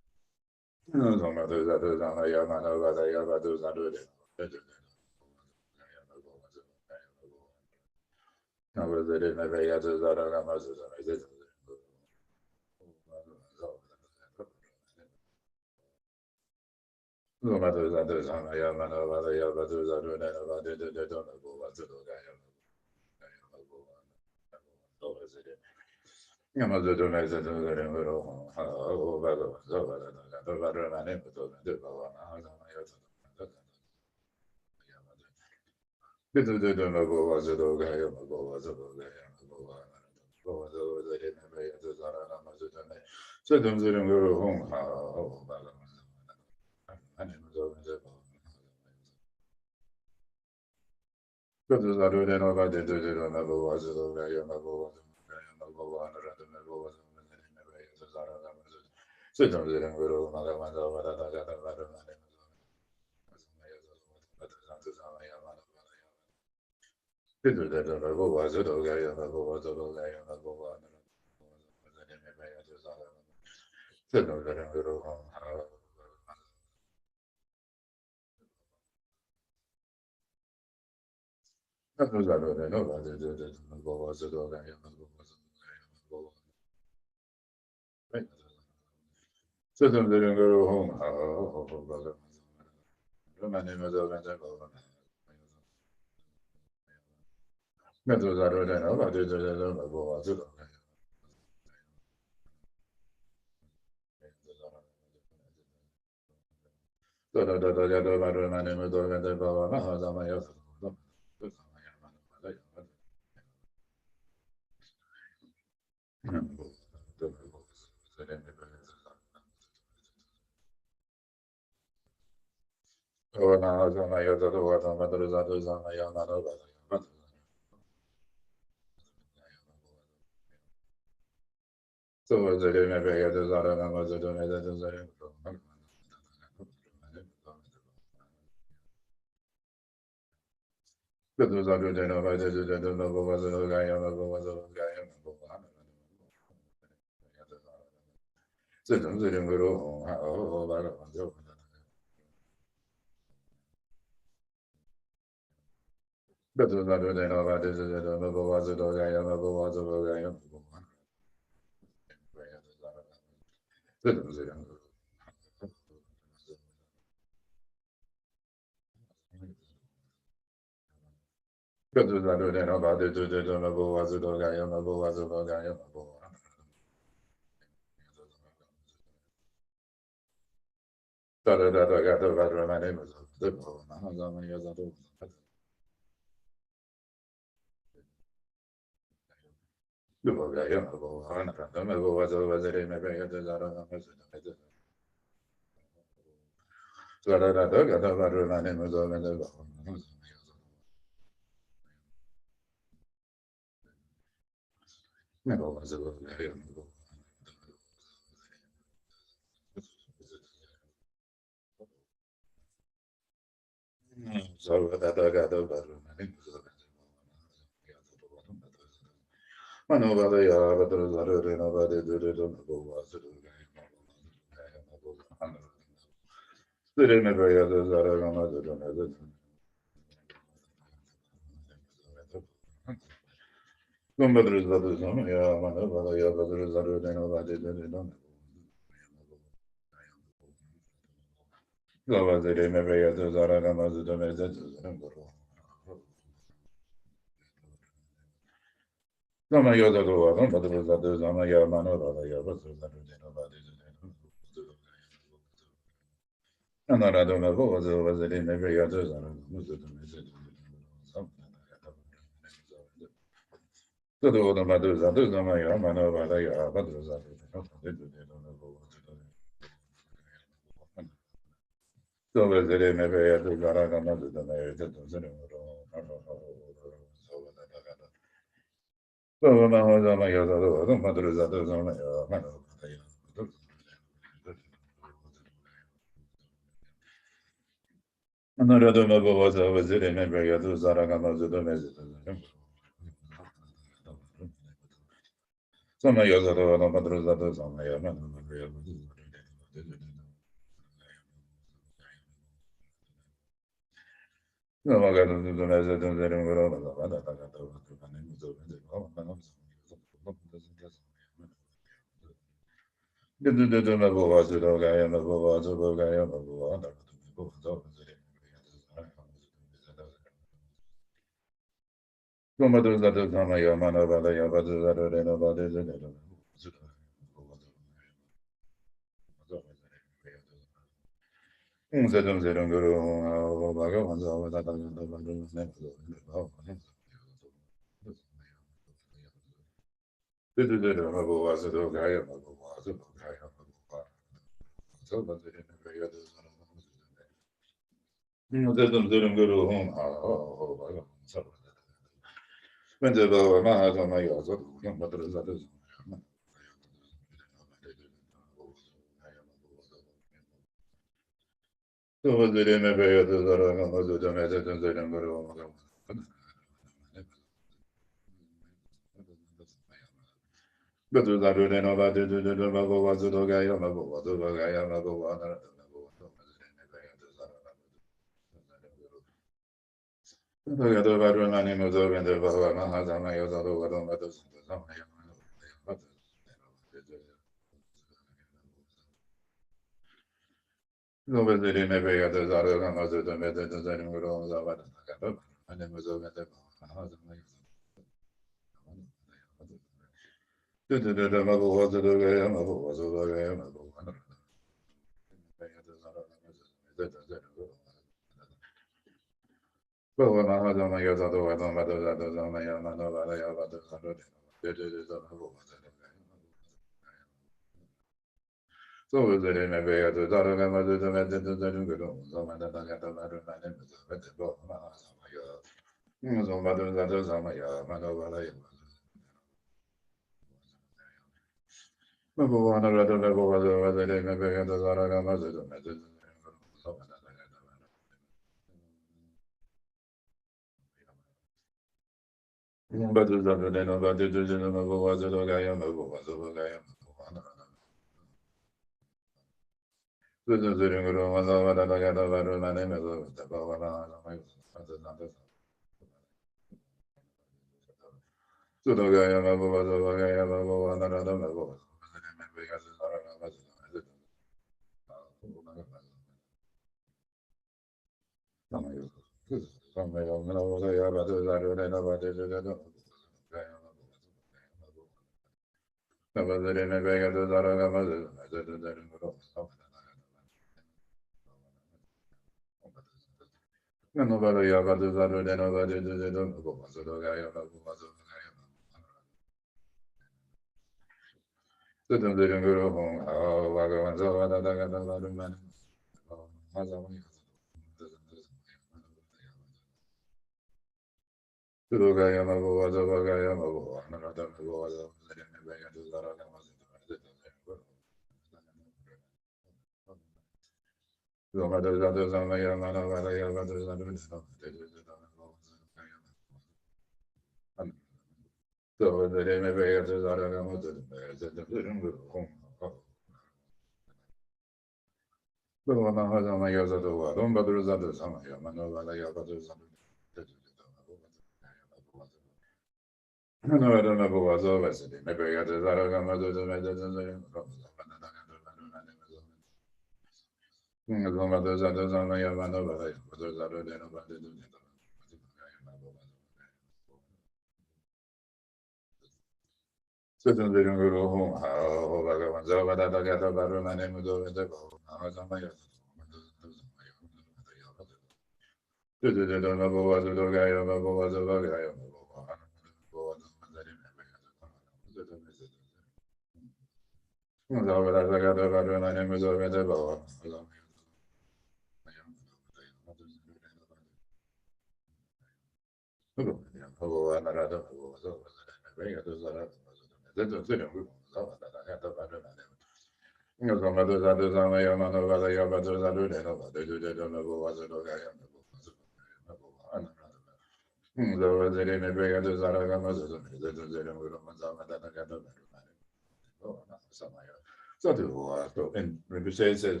And Rinpoche says,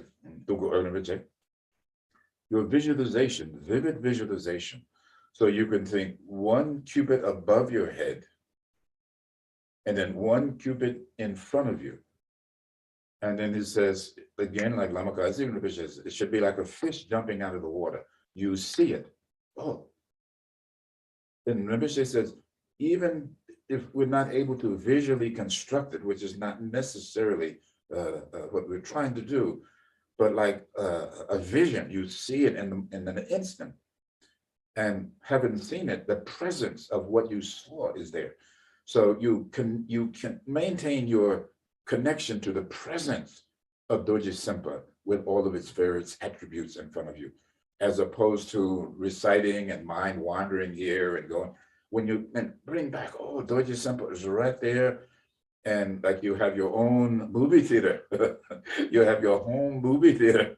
your visualization, vivid visualization. So you can think one cubit above your head and then one cubit in front of you. And then he says, again, like Lama Kazi Rinpoche says, it should be like a fish jumping out of the water. You see it. Oh. And Rinpoche says, even if we're not able to visually construct it, which is not necessarily what we're trying to do, but like a vision, you see it in an instant. And having seen it, the presence of what you saw is there. So you can maintain your connection to the presence of Doji Sempa with all of its various attributes in front of you, as opposed to reciting and mind wandering here and going. When you bring back, oh, Doji Sempa is right there, and like you have your own movie theater, you have your home movie theater,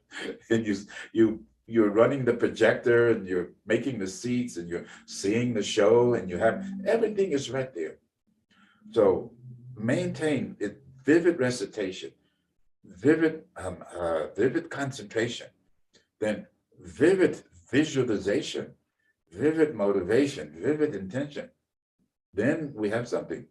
and you're running the projector and you're making the seats and you're seeing the show and you have everything is right there. So maintain it, vivid recitation, vivid concentration, then vivid visualization, vivid motivation, vivid intention. Then we have something.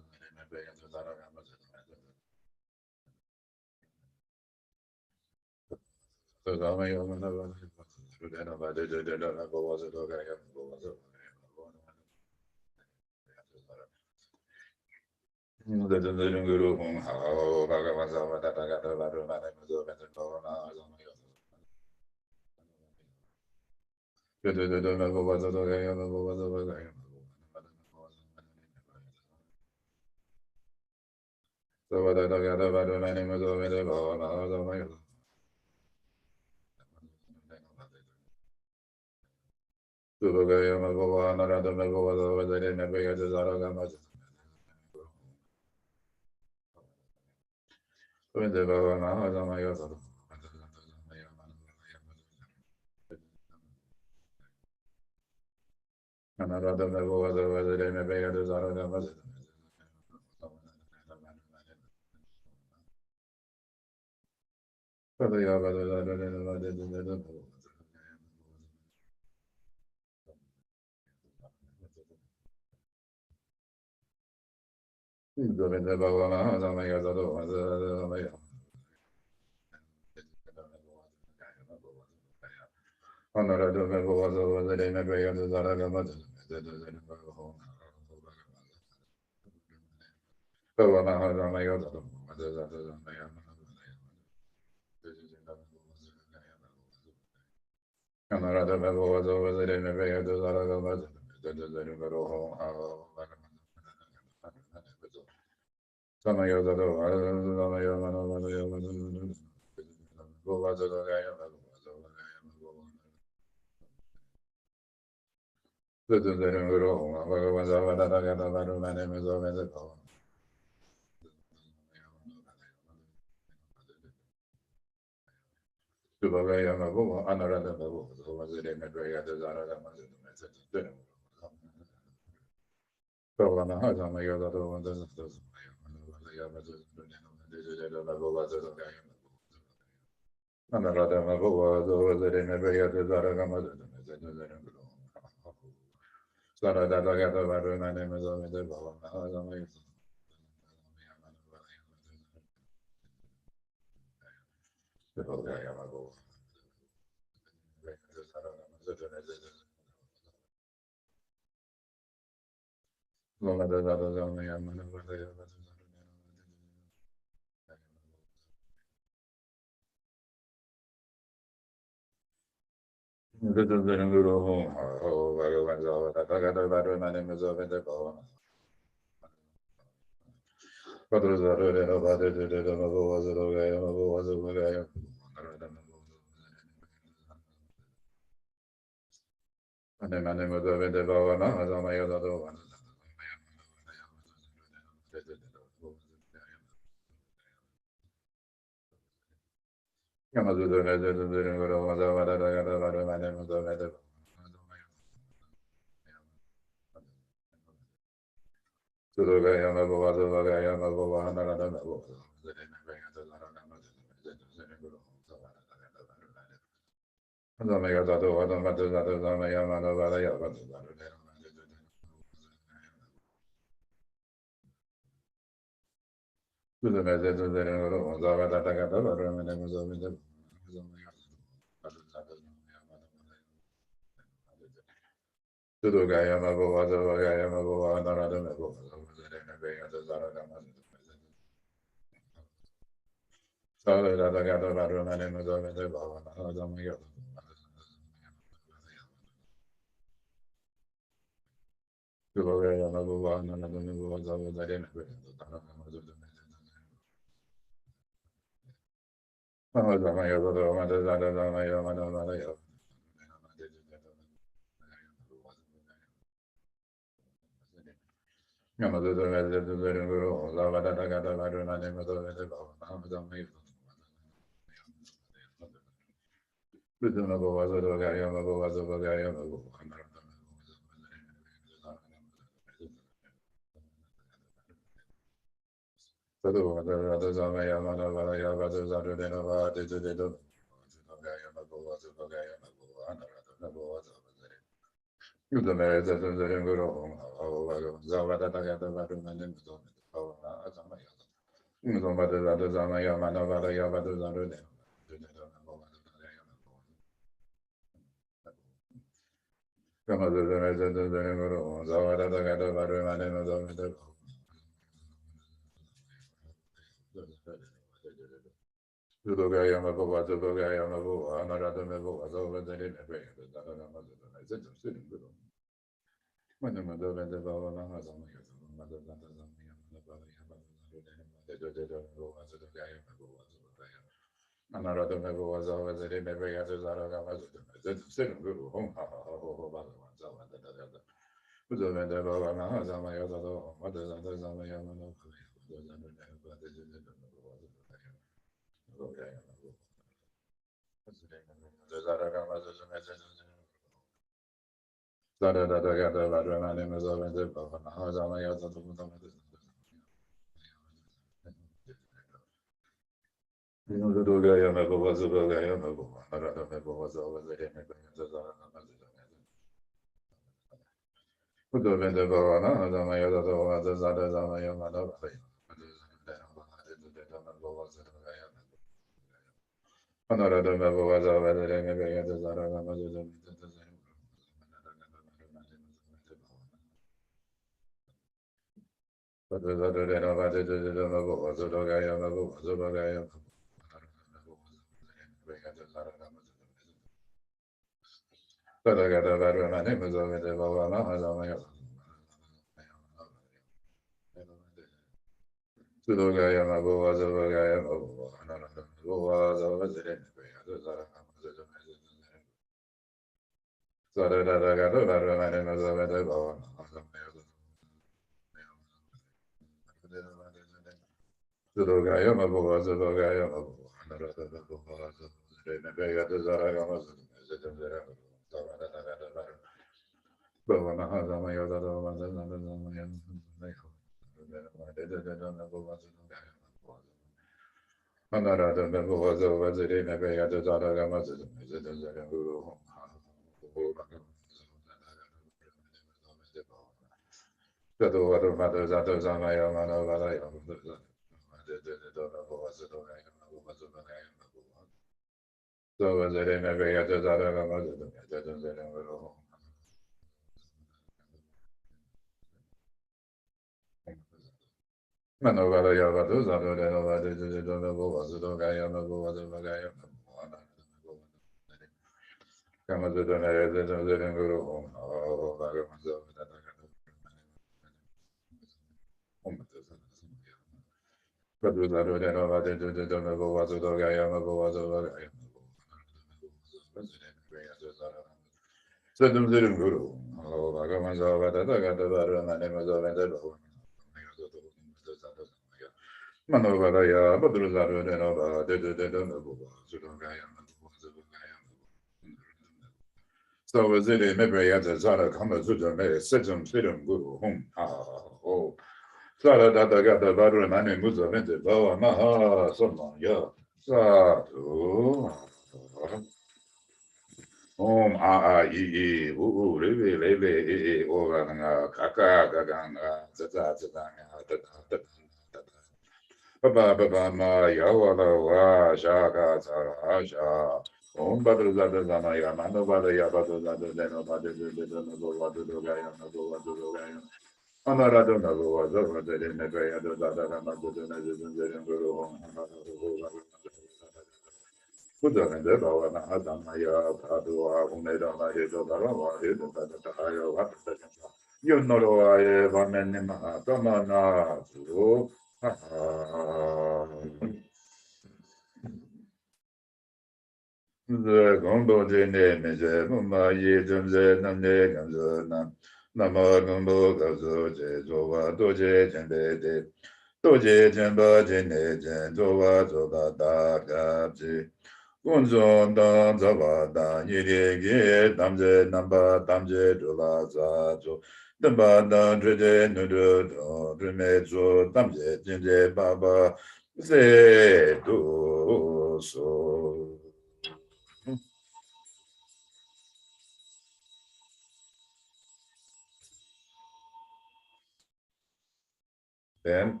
Then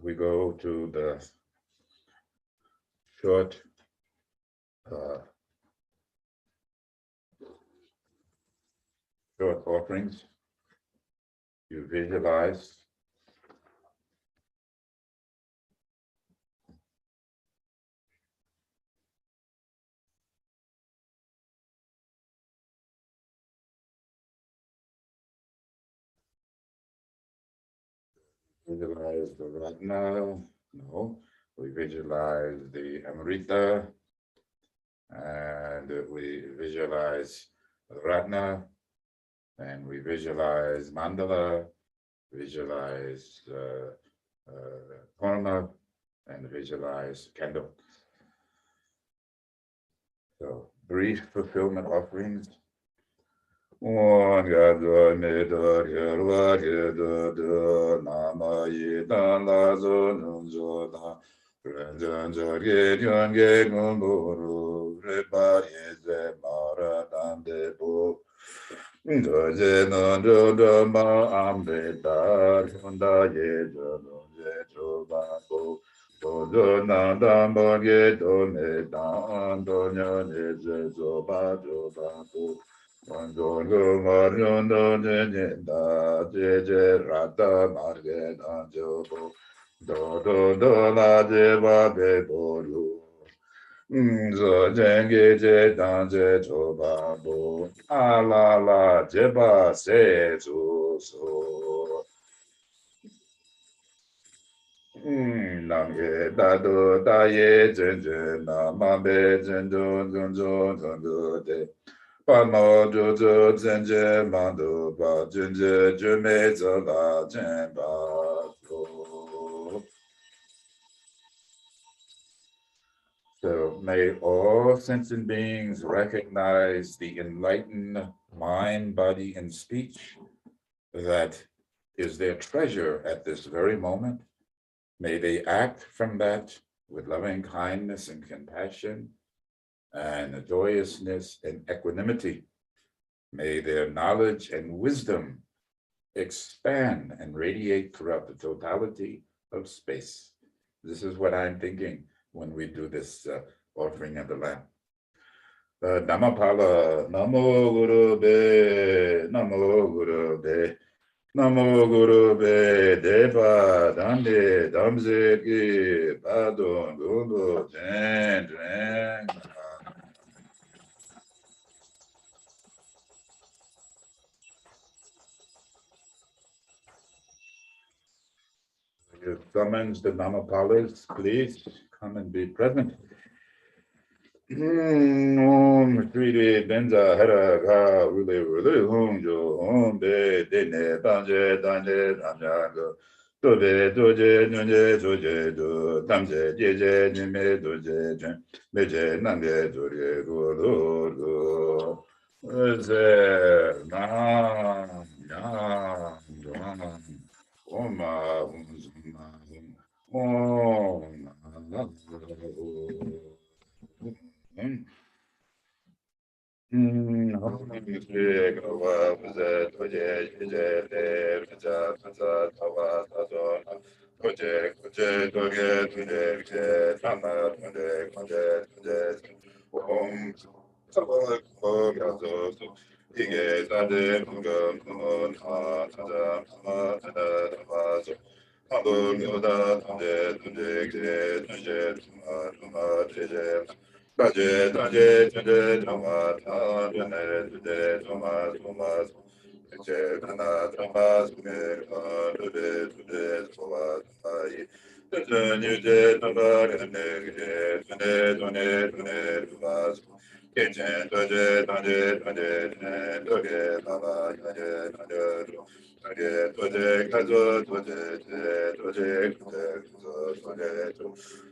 we go to the short short offerings. You visualize the Ratna. No, we visualize the Amrita, and we visualize Ratna, and we visualize Mandala, visualize Karma, and visualize candle. So brief fulfillment offerings. So may all sentient beings recognize the enlightened mind, body, and speech that is their treasure at this very moment. May they act from that with loving kindness and compassion and joyousness and equanimity. May their knowledge and wisdom expand and radiate throughout the totality of space. This is what I'm thinking when we do this offering of the lamb. Namapala, Namo Guru Be, Namo Guru Be, Namo Guru Be, Deva, Dande, Damze Ki, Padon, Gundu, Jen, Jen. You summons the Namapalas, please come and be present. Om Shri Benza Hara Ga Ule Ule Hum Jo Om Be Dene Danje Danje Danja Dobe Doje Nunje Doje Do Damje Jeje Nime Doje Jen Meje Nange Doje Go Do Do Ze Nam Nam Nam Om Om Om Taje, taje, taje, tama, ta, tane, taje, tama, tama, taje, tana, tama, sume, ka, taje, taje, tama, taje, taje, nije, tama, kane, kane, tane, tane, tane, tama, keche, taje, taje, taje, tane, taje, tama, taje, taje, taje, taje, kazo, taje, taje, taje, kaze, kazo, taje,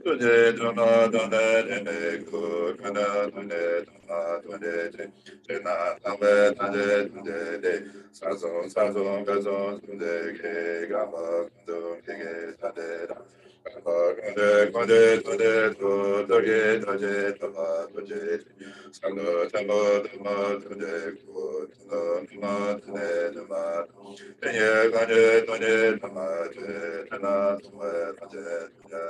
Tune tuna tune tune ku kana tune tuna tune te tena tambe tane tune de sazon sazon gazon tune ke gama tune ke tane da kande kande tune tu toge toge tama toge sanu tamo tama tune ku tuna tuma tune tuma tenye kande tune tama tune tena tuma tune tune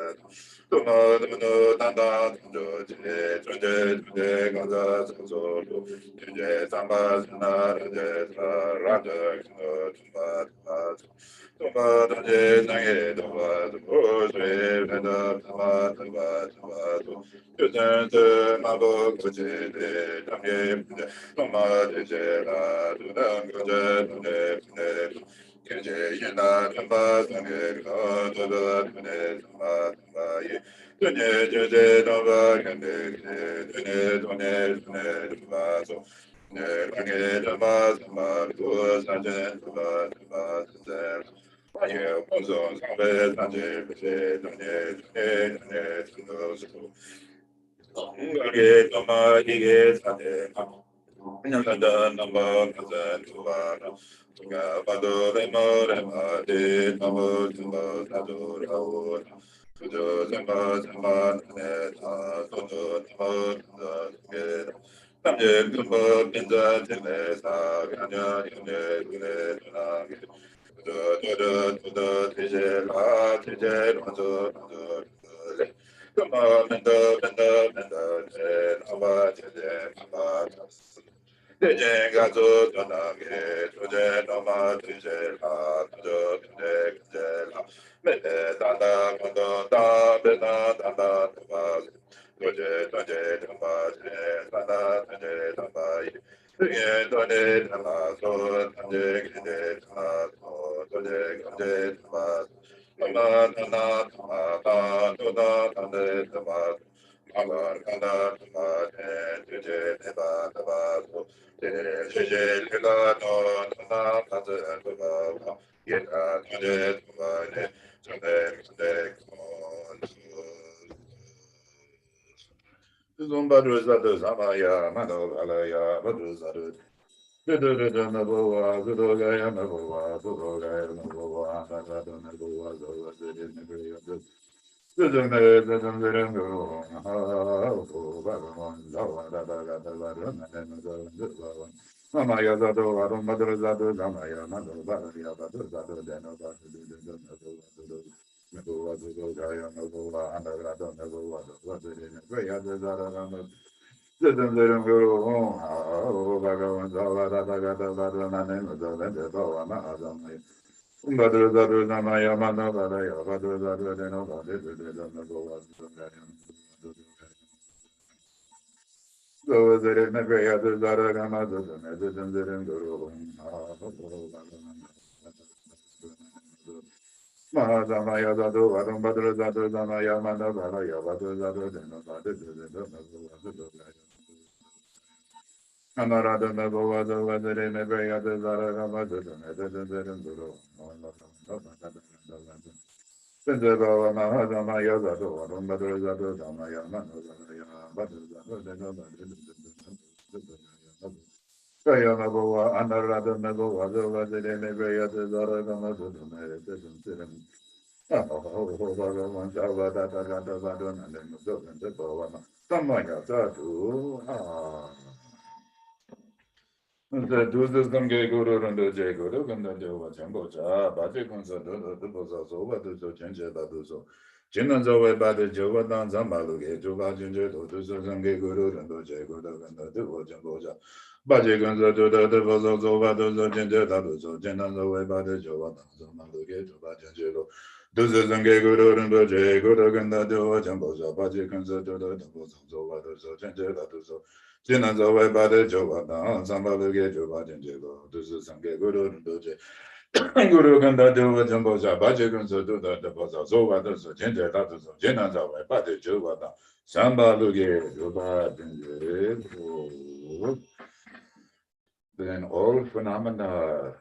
Then all phenomena,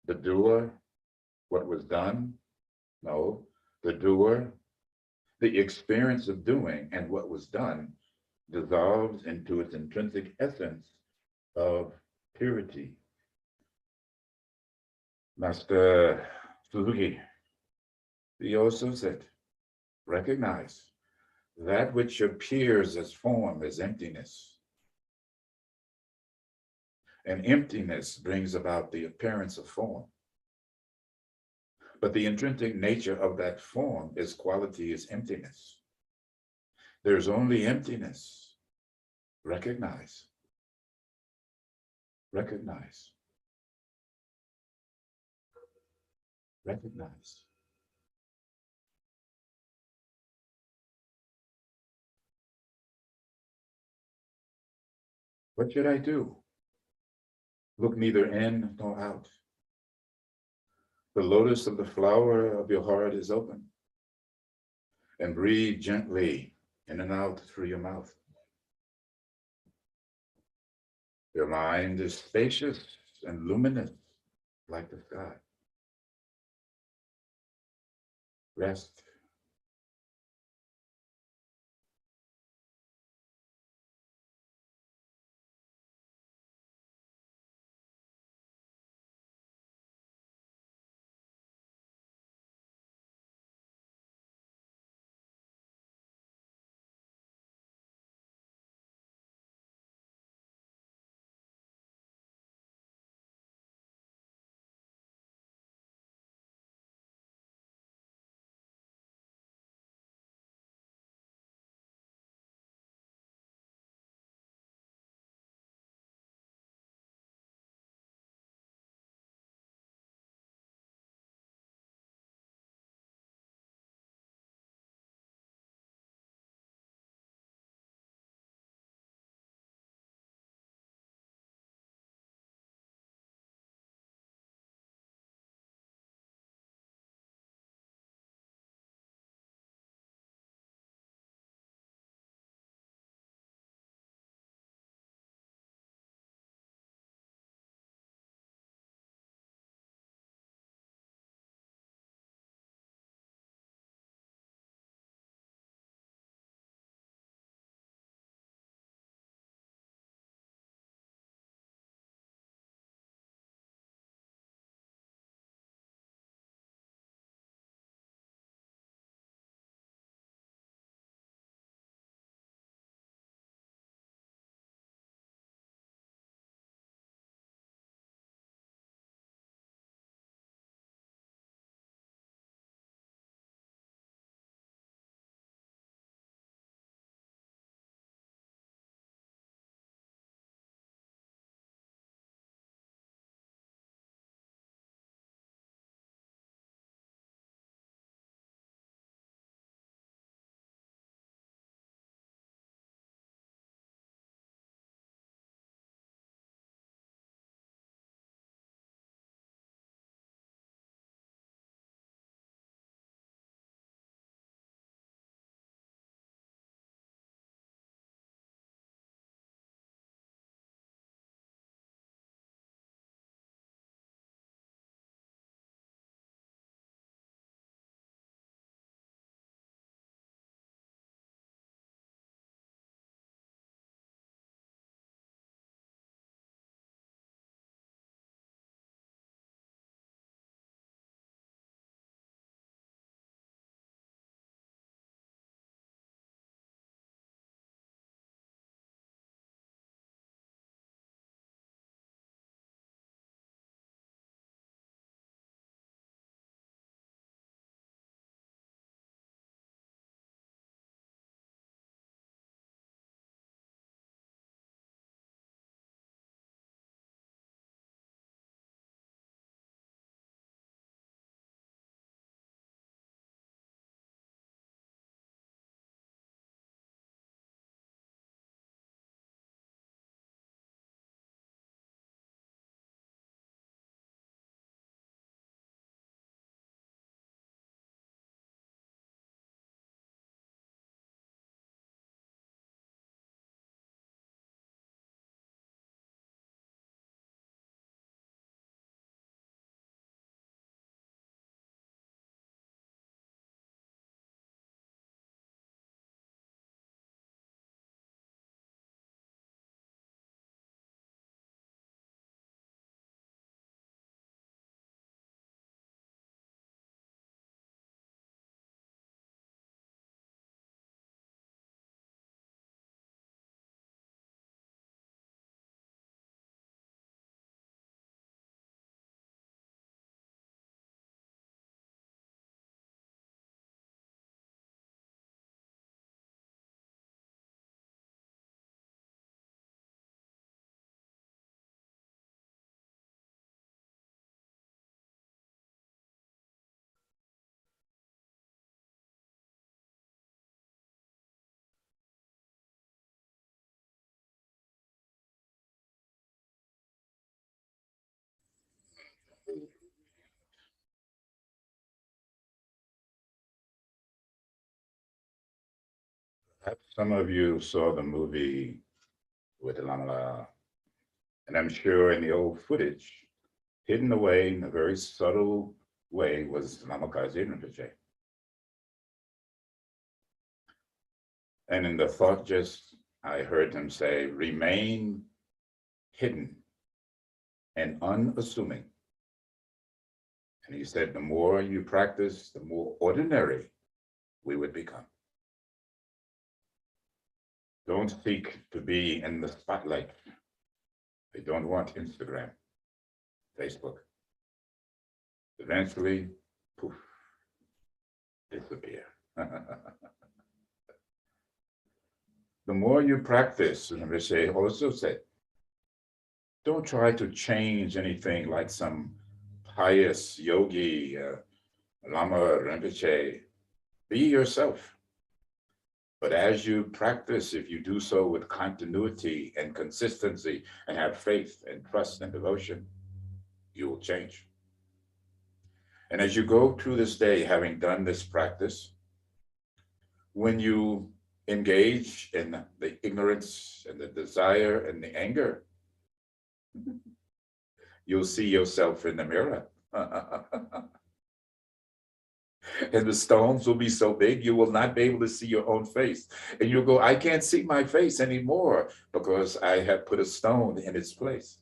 the doer, what was done, no, the doer, the experience of doing and what was done dissolves into its intrinsic essence of purity. Master Suzuki, he also said, recognize that which appears as form is emptiness. And emptiness brings about the appearance of form. But the intrinsic nature of that form is quality is emptiness. There's only emptiness. Recognize. Recognize. Recognize. What should I do? Look neither in nor out. The lotus of the flower of your heart is open. And breathe gently in and out through your mouth. Your mind is spacious and luminous like the sky. Rest. Perhaps some of you saw the movie with Lamala, and I'm sure in the old footage, hidden away in a very subtle way was Lamakazi Rinpoche. And in the thought just, I heard him say, remain hidden and unassuming. And he said, the more you practice, the more ordinary we would become. Don't seek to be in the spotlight. They don't want Instagram, Facebook. Eventually, poof, disappear. The more you practice, and Rinpoche also said, don't try to change anything like some pious yogi, Lama Rinpoche. Be yourself. But as you practice, if you do so with continuity and consistency and have faith and trust and devotion, you will change. And as you go through this day, having done this practice, when you engage in the ignorance and the desire and the anger, you'll see yourself in the mirror. And the stones will be so big, you will not be able to see your own face. And you'll go, I can't see my face anymore because I have put a stone in its place.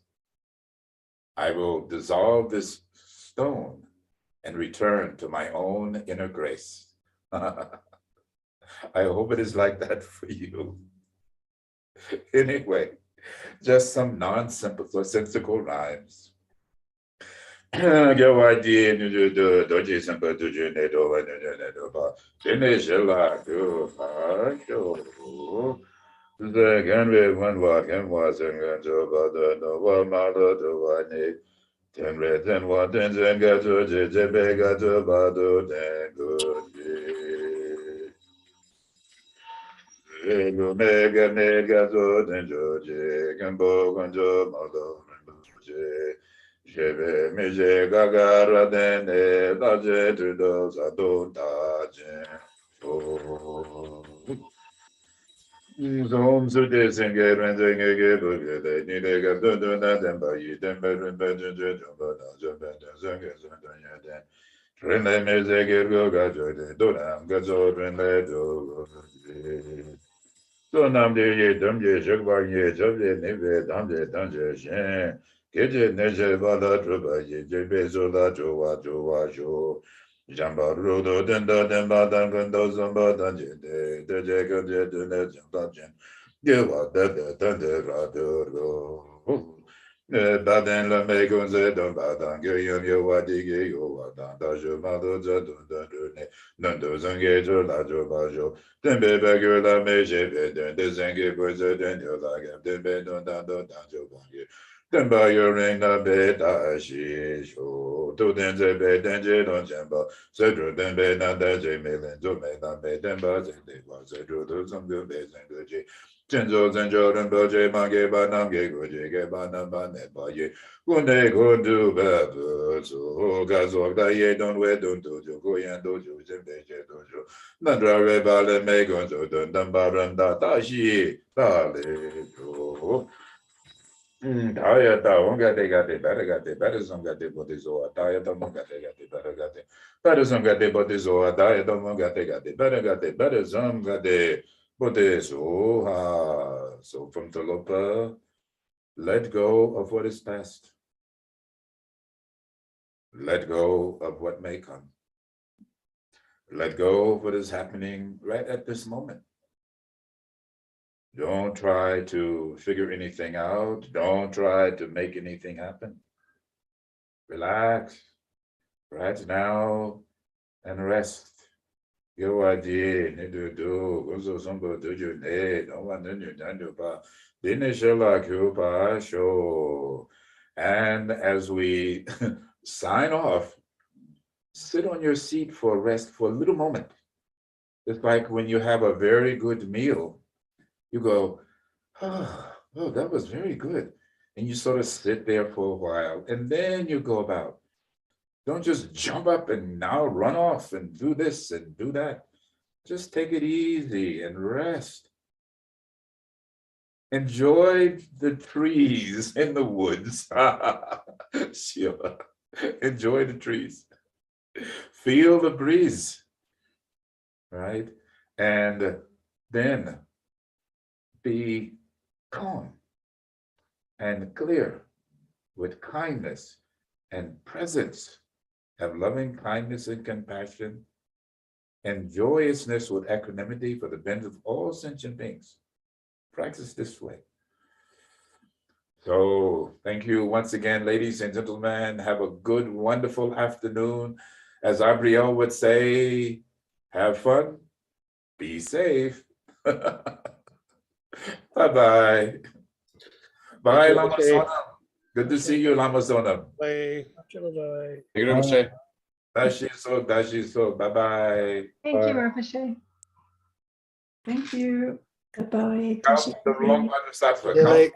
I will dissolve this stone and return to my own inner grace. I hope it is like that for you. Anyway, just some nonsensical rhymes. Give idea to do dodgy simple to do net over the finish a lot to the can be one walk and was and go to about the no matter to what need. Ten red and what and go to the bega to about the good. Mega mega to the George can go and do mother. Jebe meje gagara dene daje to those adon daje. Zom su de senge rende ngege buge de ni de ga do do na den ba yi den ba ren ba jun jun jun ba na jun ba den senge zun den ya den. Rende meje ge go ga jo de do na ga zo rende do. So nam de ye dam je jog ba ye jog de ne ve dam de dam je shen. Geje neje bala truba ye je bezo la jowa jowa jo. Jamba rudo denda demba dangando zamba danje de je ganje de ne jamba jen. Gewa de rado. Baden la me gonze don badan ge yom yo wa di ge yo wa dan da jo ma do za do da do ne non do zange jo la jo ba jo den be be ge la me je be den de zange bo ze den yo la ge den be don da do da jo ba ge den ba yo ren na be da shi sho do den ze be den je don jen ba ze do den be na da je me len jo me na be den ba ze de ba ze do do zong ge be zeng ge je Genzo zenjo renpo je ma ge ba nam ge go je ge ba nam ba ne ba ye gunde gundu ba bu zu ga zo da ye don we don do jo go yan do jo zen be je do jo nandra re ba le me gon zo don dan ba ran da da shi da le jo da ya da on ga de ba de zong ga de bo de zo da ya da mon ga de ba de zong ga de bo de zo da ya da mon ga de ba de zong ga de so from Talopa, let go of what is past. Let go of what may come. Let go of what is happening right at this moment. Don't try to figure anything out. Don't try to make anything happen. Relax right now and rest. Yo idea, ne do, gozo sombo do you ne, no one in your dando ba, dinishela kupa show. And as we sign off, sit on your seat for a rest for a little moment. It's like when you have a very good meal, you go, oh, that was very good. And you sort of sit there for a while, and then you go about. Don't just jump up and now run off and do this and do that. Just take it easy and rest. Enjoy the trees in the woods. Sheila, enjoy the trees. Feel the breeze, right? And then be calm and clear with kindness and presence. Have loving kindness and compassion and joyousness with equanimity for the benefit of all sentient beings. Practice this way. So thank you once again, ladies and gentlemen. Have a good, wonderful afternoon. As Abriel would say, have fun, be safe. Bye-bye. Bye, Lama Sonam. Good to see you, Lama Sonam. Bye. Bye. Dashi so. Bye-bye. Thank you, Rinpoche. Thank you. Goodbye. Count the long sattva. Good night.